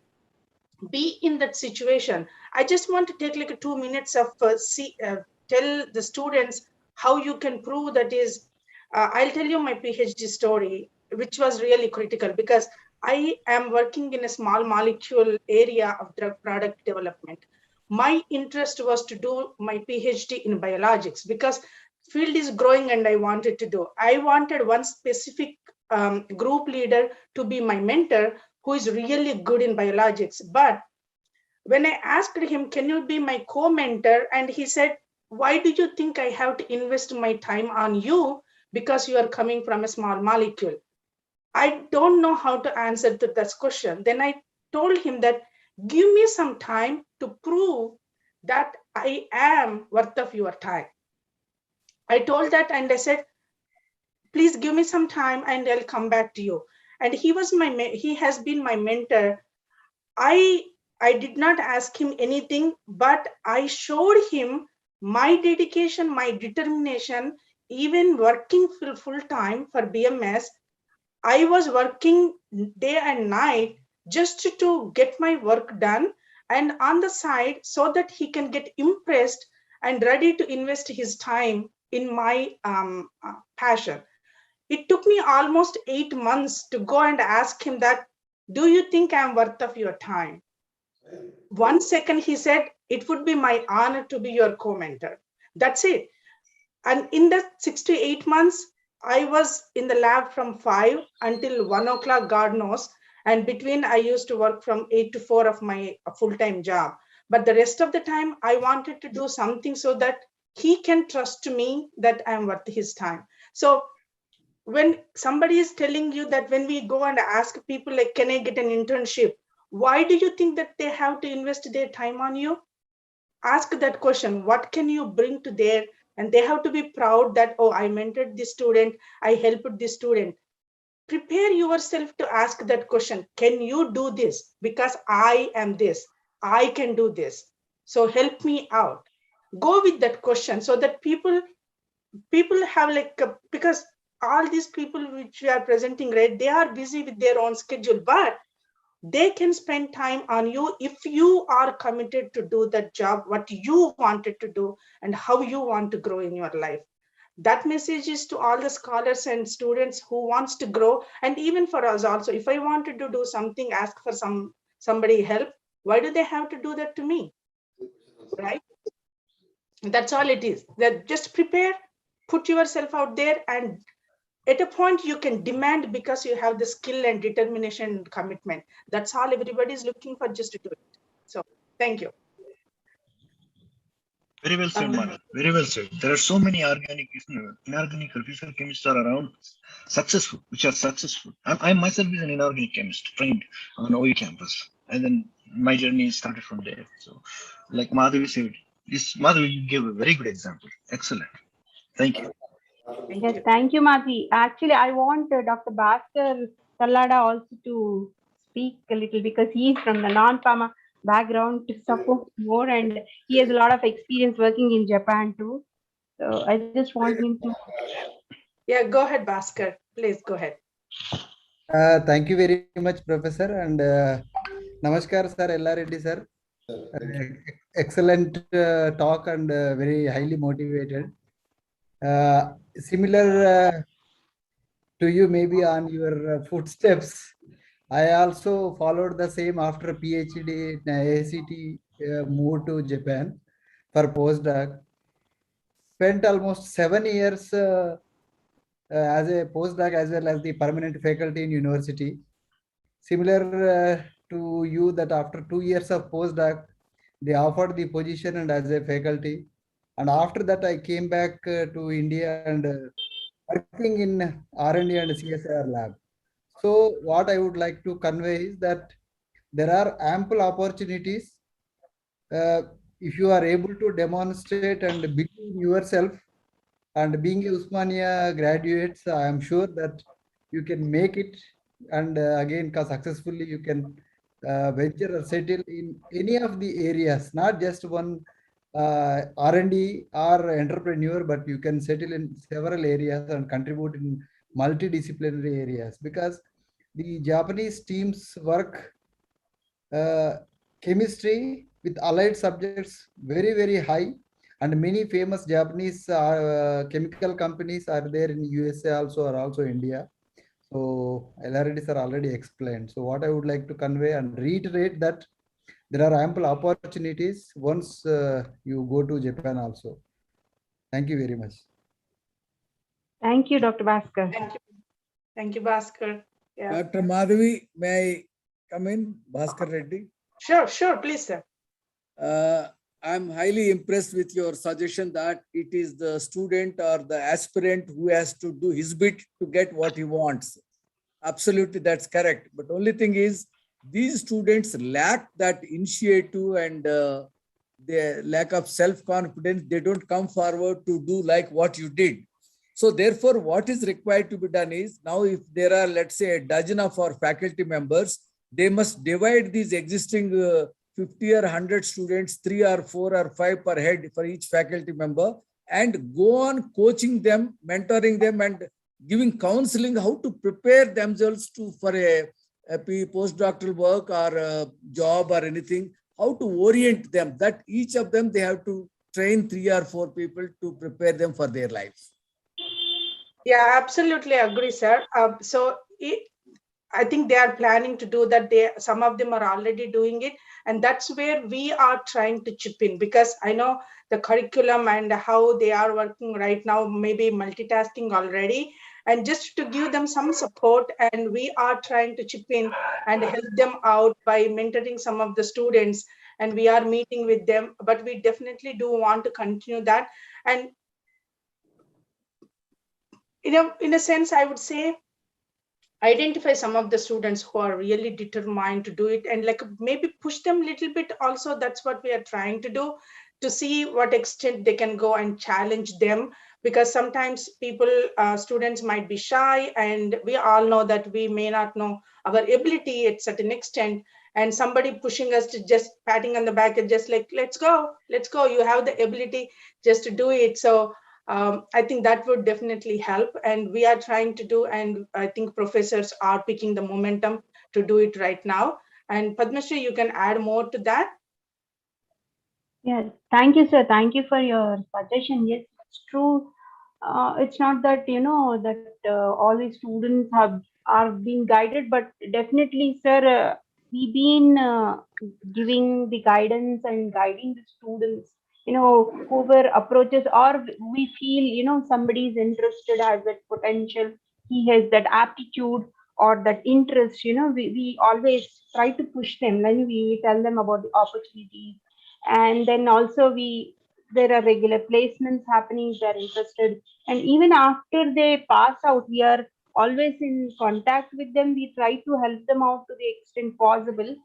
Be in that situation. I just want to take like 2 minutes of tell the students how you can prove that is. I'll tell you my PhD story, which was really critical because I am working in a small molecule area of drug product development. My interest was to do my PhD in biologics because field is growing and I wanted to do. I wanted one specific group leader to be my mentor who is really good in biologics. But when I asked him, can you be my co-mentor? And he said, why do you think I have to invest my time on you? Because you are coming from a small molecule. I don't know how to answer to this question. Then I told him that, give me some time to prove that I am worth of your time. I told that and I said, please give me some time and I'll come back to you. And he has been my mentor. I did not ask him anything, but I showed him my dedication, my determination, even working full time for BMS. I was working day and night just to get my work done and on the side so that he can get impressed and ready to invest his time in my passion. It took me almost 8 months to go and ask him that, do you think I'm worth of your time? 1 second he said, it would be my honor to be your co-mentor. That's it. And in the 6 to 8 months, I was in the lab from 5 until 1 o'clock, God knows. And between, I used to work from 8 to 4 of my full-time job. But the rest of the time, I wanted to do something so that he can trust me that I'm worth his time. So when somebody is telling you that when we go and ask people like, can I get an internship? Why do you think that they have to invest their time on you? Ask that question, what can you bring to their, and they have to be proud that, oh, I mentored this student, I helped this student. Prepare yourself to ask that question. Can you do this? Because I am this, I can do this. So help me out. Go with that question so that people have like, because all these people which we are presenting, right, they are busy with their own schedule, but they can spend time on you if you are committed to do that job, what you wanted to do and how you want to grow in your life. That message is to all the scholars and students who wants to grow, and even for us also. If I wanted to do something, ask for somebody help, why do they have to do that to me, right? That's all it is. That just prepare, put yourself out there, and at a point you can demand because you have the skill and determination and commitment. That's all everybody is looking for, just to do it. So thank you. Very well said, Madam. Very well said. There are so many inorganic or physical chemists are around, successful, which are successful. I myself is an inorganic chemist, trained on OE campus, and then my journey started from there. So, like Madhavi said, Madhavi, you gave a very good example. Excellent. Thank you. Yes, thank you, Madhi. Actually, I want Dr. Bhaskar Tallada also to speak a little because he is from the non-pharma background to support more, and he has a lot of experience working in Japan too. So I just want him to. Yeah, go ahead, Bhaskar. Please go ahead. Thank you very much, Professor, and Namaskar, sir, Yella Reddy, sir. Excellent talk and very highly motivated. Similar to you, maybe on your footsteps. I also followed the same after PhD in ACT, moved to Japan for postdoc. Spent almost 7 years as a postdoc as well as the permanent faculty in university. Similar to you, that after 2 years of postdoc, they offered the position and as a faculty. And after that, I came back to India and working in R&D and CSIR lab. So what I would like to convey is that there are ample opportunities uh, if you are able to demonstrate and believe in yourself. And being a Usmania graduates, I am sure that you can make it, and again successfully you can venture or settle in any of the areas, not just one R&D or entrepreneur, but you can settle in several areas and contribute in multidisciplinary areas, because the Japanese teams work chemistry with allied subjects very high, and many famous Japanese chemical companies are there in USA also, or also India. So LRDs are already explained. So what I would like to convey and reiterate that there are ample opportunities once you go to Japan also. Thank you very much. Thank you, Dr. Bhaskar. Thank you, Bhaskar. Yeah. Dr. Madhavi, may I come in? Bhaskar Reddy. Sure, please, sir. I'm highly impressed with your suggestion that it is the student or the aspirant who has to do his bit to get what he wants. Absolutely, that's correct. But only thing is, these students lack that initiative and the lack of self-confidence. They don't come forward to do like what you did. So therefore, what is required to be done is, now if there are, let's say, a dozen of our faculty members, they must divide these existing 50 or 100 students, 3 or 4 or 5 per head for each faculty member, and go on coaching them, mentoring them, and giving counseling how to prepare themselves for a postdoctoral work or a job or anything, how to orient them, that each of them, they have to train 3 or 4 people to prepare them for their lives. Yeah, absolutely agree, sir. I think they are planning to do that. Some of them are already doing it, and that's where we are trying to chip in, because I know the curriculum and how they are working right now, maybe multitasking already, and just to give them some support. And we are trying to chip in and help them out by mentoring some of the students, and we are meeting with them. But we definitely do want to continue that. And in a sense, I would say, identify some of the students who are really determined to do it, and like maybe push them a little bit also. That's what we are trying to do, to see what extent they can go and challenge them, because sometimes students might be shy, and we all know that we may not know our ability at certain extent, and somebody pushing us to just patting on the back and just like, let's go, you have the ability, just to do it. So I think that would definitely help, and we are trying to do, and I think professors are picking the momentum to do it right now. And Padmashri, you can add more to that. Yes, thank you, sir. Thank you for your suggestion. Yes, it's true. It's not that that all the students are being guided, but definitely, sir, we've been giving the guidance and guiding the students. Whoever approaches, or we feel somebody is interested, has that potential, he has that aptitude or that interest. We always try to push them. Then we tell them about the opportunities, and then also there are regular placements happening if they're interested, and even after they pass out, we are always in contact with them. We try to help them out to the extent possible.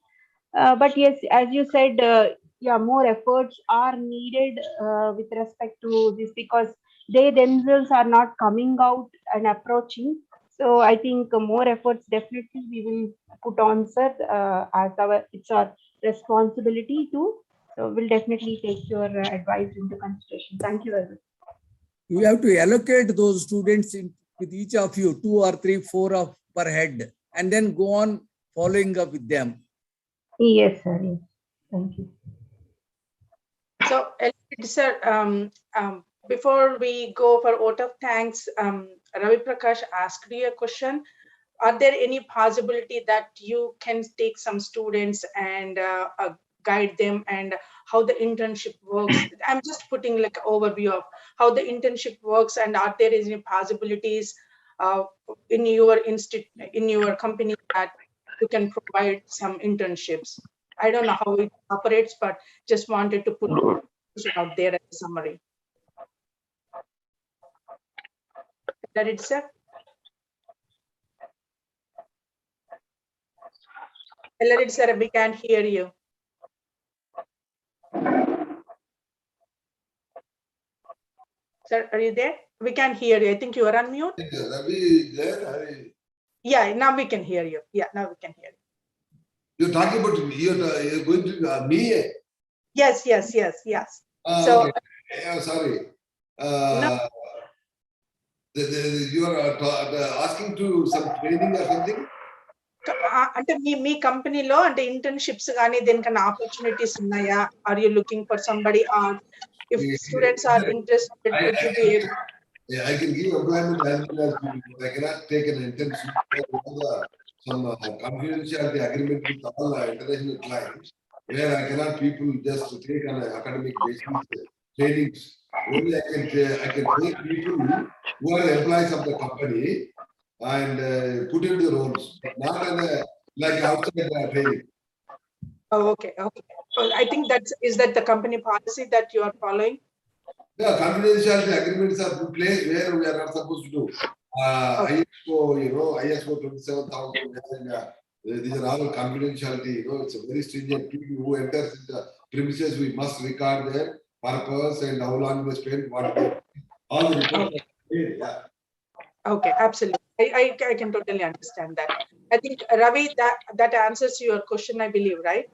But yes, as you said, yeah, more efforts are needed with respect to this, because they themselves are not coming out and approaching. So I think more efforts definitely we will put on, sir, as it's our responsibility to. So we'll definitely take your advice into consideration. Thank you very much. You have to allocate those students with each of you, 2 or 3, 4 per head, and then go on following up with them. Yes, sir. Yes. Thank you. So, sir, before we go for vote of thanks, Ravi Prakash asked you a question. Are there any possibility that you can take some students and guide them and how the internship works? I'm just putting like overview of how the internship works, and are there any possibilities in your in your company that you can provide some internships? I don't know how it operates, but just wanted to put it out there as a summary. That it, sir? Let sir, we can't hear you. Sir, are you there? We can't hear you. I think you are on mute. Yeah, now we can hear you. Yeah, now we can hear you. You're talking about you're going to me? Yes, yes, yes, yes. So, okay. Yeah, sorry. No. You are asking to some training or something? అంటే మీ కంపెనీలో అంటే internships కానీ దేనికన్నా opportunities ఉన్నాయా? Are you looking for somebody, or if students are interested, would you be able? Yeah, I can give employment as well as people. I cannot take an internship. Some confidentiality agreement with all international clients, where I cannot people just take on an academic basis trainings. Only I can take people who are employees of the company and put into the roles, but not like outside training. Oh, okay, okay. Well, I think is that the company policy that you are following? Yeah, confidentiality agreements are in place where we are not supposed to do. Okay. ISO, ISO 27,000. These are all confidentiality. It's a very stringent. People who enters in the premises, we must record their purpose and how long they spent, what they all the reports. Okay. Yeah. Okay, absolutely. I can totally understand that. I think Ravi, that answers your question, I believe, right?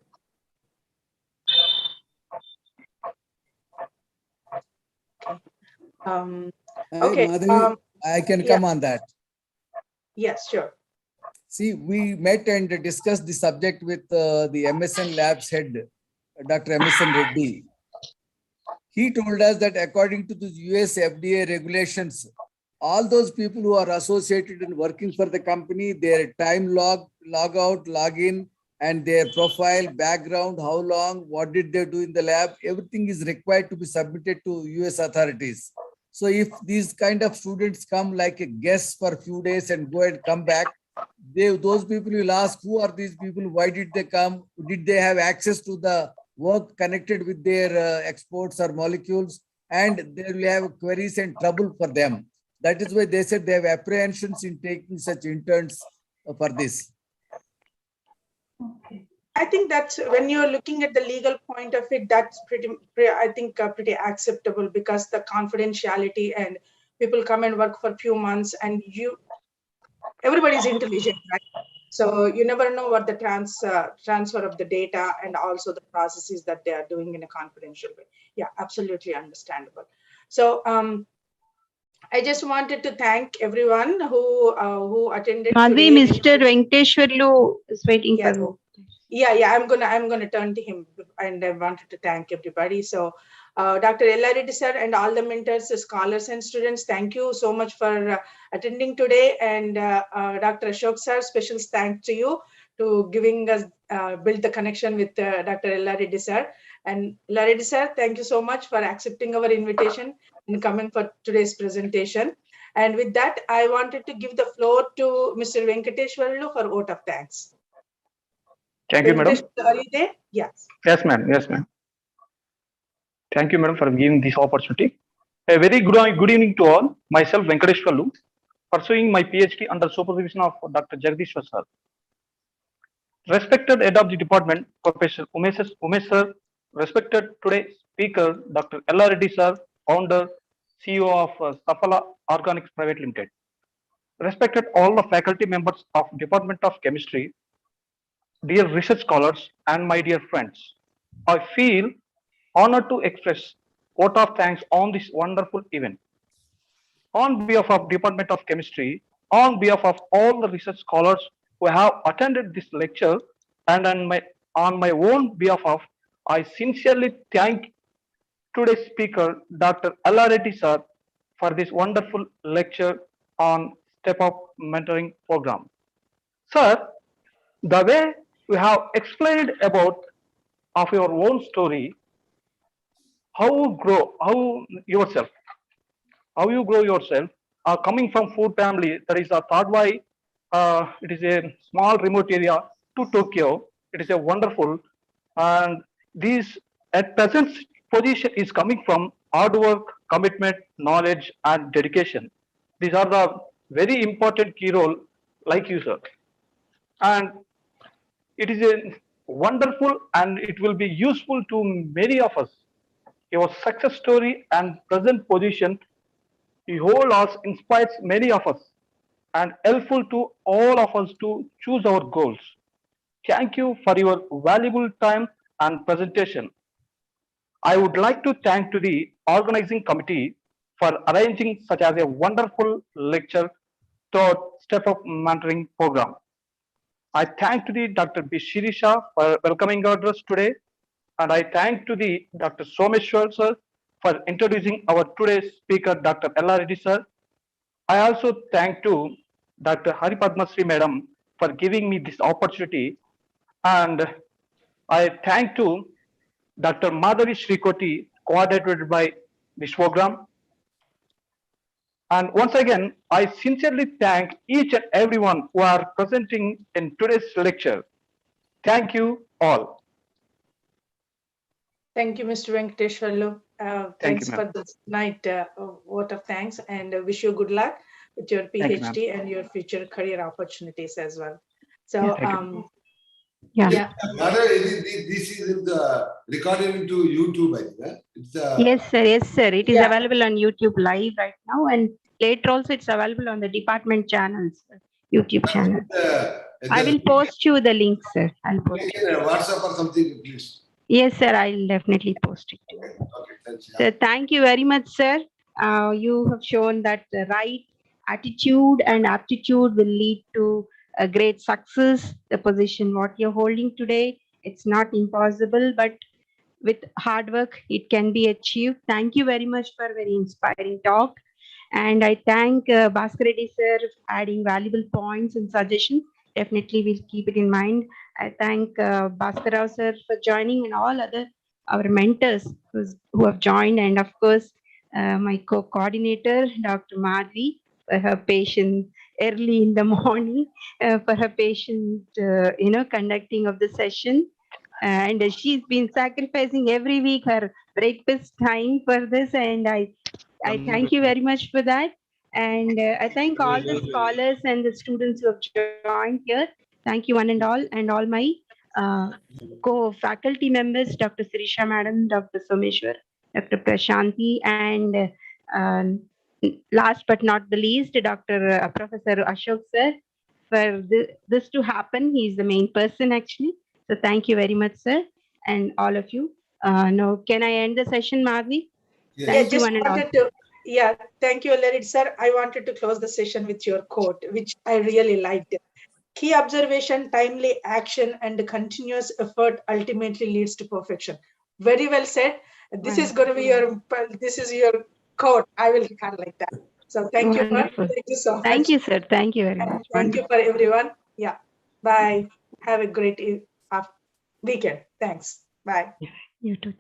Okay. Madhavi, I can come on that. Yes, sure. See, we met and discussed the subject with the MSN Labs head, Dr. MSN Reddy. He told us that according to the US FDA regulations, all those people who are associated and working for the company, their time log out, login, and their profile, background, how long, what did they do in the lab, everything is required to be submitted to US authorities. So if these kind of students come like a guest for a few days and go and come back, those people will ask, who are these people? Why did they come? Did they have access to the work connected with their exports or molecules? And they will have queries and trouble for them. That is why they said they have apprehensions in taking such interns for this. Okay. I think that's when you're looking at the legal point of it, that's I think pretty acceptable, because the confidentiality and people come and work for a few months and everybody's intelligent, right? So you never know what the transfer of the data and also the processes that they are doing in a confidential way. Yeah, absolutely understandable. So I just wanted to thank everyone who attended. Madhvi, today. Mr. Venkateshwarlu is waiting Yes. for you. Yeah, I'm gonna turn to him, and I wanted to thank everybody. So Dr. Yella sir and all the mentors, scholars and students, thank you so much for attending today. And Dr. Ashok sir, special thanks to you to giving us build the connection with Dr. Yella sir. And Yella sir, thank you so much for accepting our invitation and coming for today's presentation. And with that, I wanted to give the floor to Mr. Venkateshwarlu for vote of thanks. Thank you, madam. Are you there? Yes. Yes, ma'am. Yes, ma'am. Thank you, madam, for giving this opportunity. A very good evening to all. Myself, Venkateshwarlu, pursuing my PhD under supervision of Dr. Jagdishwar sir. Respected head of the department, Professor Umesh sir. Respected today's speaker, Dr. Yella Reddy sir, founder, CEO of Saphala Organics Private Limited. Respected all the faculty members of Department of Chemistry, dear research scholars, and my dear friends. I feel honored to express vote of thanks on this wonderful event. On behalf of Department of Chemistry, on behalf of all the research scholars who have attended this lecture, and on my own behalf of, I sincerely thank today's speaker, Dr. Yella Reddy sir, for this wonderful lecture on Step Up Mentoring Program. Sir, the way you have explained about of your own story, how yourself, how you grow yourself, coming from food family, that is a third why it is a small remote area to Tokyo. It is a wonderful, and this at present position is coming from hard work, commitment, knowledge, and dedication. These are the very important key role, like you, sir. And it is a wonderful, and it will be useful to many of us. Your success story and present position you hold us inspires many of us and helpful to all of us to choose our goals. Thank you for your valuable time and presentation. I would like to thank to the organizing committee for arranging such as a wonderful lecture toward Step Up Mentoring Program. I thank to the Dr. B. Shirisha for welcoming address today, and I thank to the Dr. Someshwar sir for introducing our today's speaker, Dr. Yella Reddy sir. I also thank to Dr. Hari Padmasri madam for giving me this opportunity, and I thank to Dr. Madhavi Shrikoti, coordinated by this program. And once again, I sincerely thank each and everyone who are presenting in today's lecture. Thank you all. Thank you, Mr. Venkateshwarlu. Thank you, Thanks ma'am. for this night vote of thanks, and wish you good luck with your Thank you, ma'am. PhD and your future career opportunities as well. So, Yeah, thank you. yeah. Mother, this is in the recorded into YouTube, I think. It's Yes, sir. Yes, sir. It is Yeah. available on YouTube live right now, and later also it's available on the department channels, YouTube channel. I will post you the link, sir. I'll post it. WhatsApp or something, please. Yes, sir. I'll definitely post it. Okay, thanks. So thank you very much, sir. You have shown that the right attitude and aptitude will lead to a great success. The position what you're holding today, it's not impossible, but with hard work, it can be achieved. Thank you very much for a very inspiring talk. And I thank Bhaskar Reddy sir for adding valuable points and suggestions. Definitely we'll keep it in mind. I thank Bhaskar Rao sir for joining and all other our mentors who have joined, and of course my co-coordinator Dr. Madhvi for her patience early in the morning, for her patient conducting of the session. And she's been sacrificing every week her breakfast time for this, and I thank you very much for that. And I thank all the scholars and the students who have joined here. Thank you one and all my co-faculty members, Dr. Sirisha Madam, Dr. Someshwar, Dr. Prashanti, and last but not the least, Dr. Professor Ashok sir, for this to happen. He's the main person actually. So thank you very much, sir, and all of you. Now, can I end the session, Madhvi? Thank you one and all. Yeah, thank you, Larid sir. I wanted to close the session with your quote, which I really liked. Key observation, timely action, and continuous effort ultimately leads to perfection. Very well said. This is going to be your quote. I will like that. So thank you, Wonderful. thank you so much. Thank you, sir. Thank you very much. And thank you for everyone. Yeah. Bye. Have a great weekend. Thanks. Bye. You too.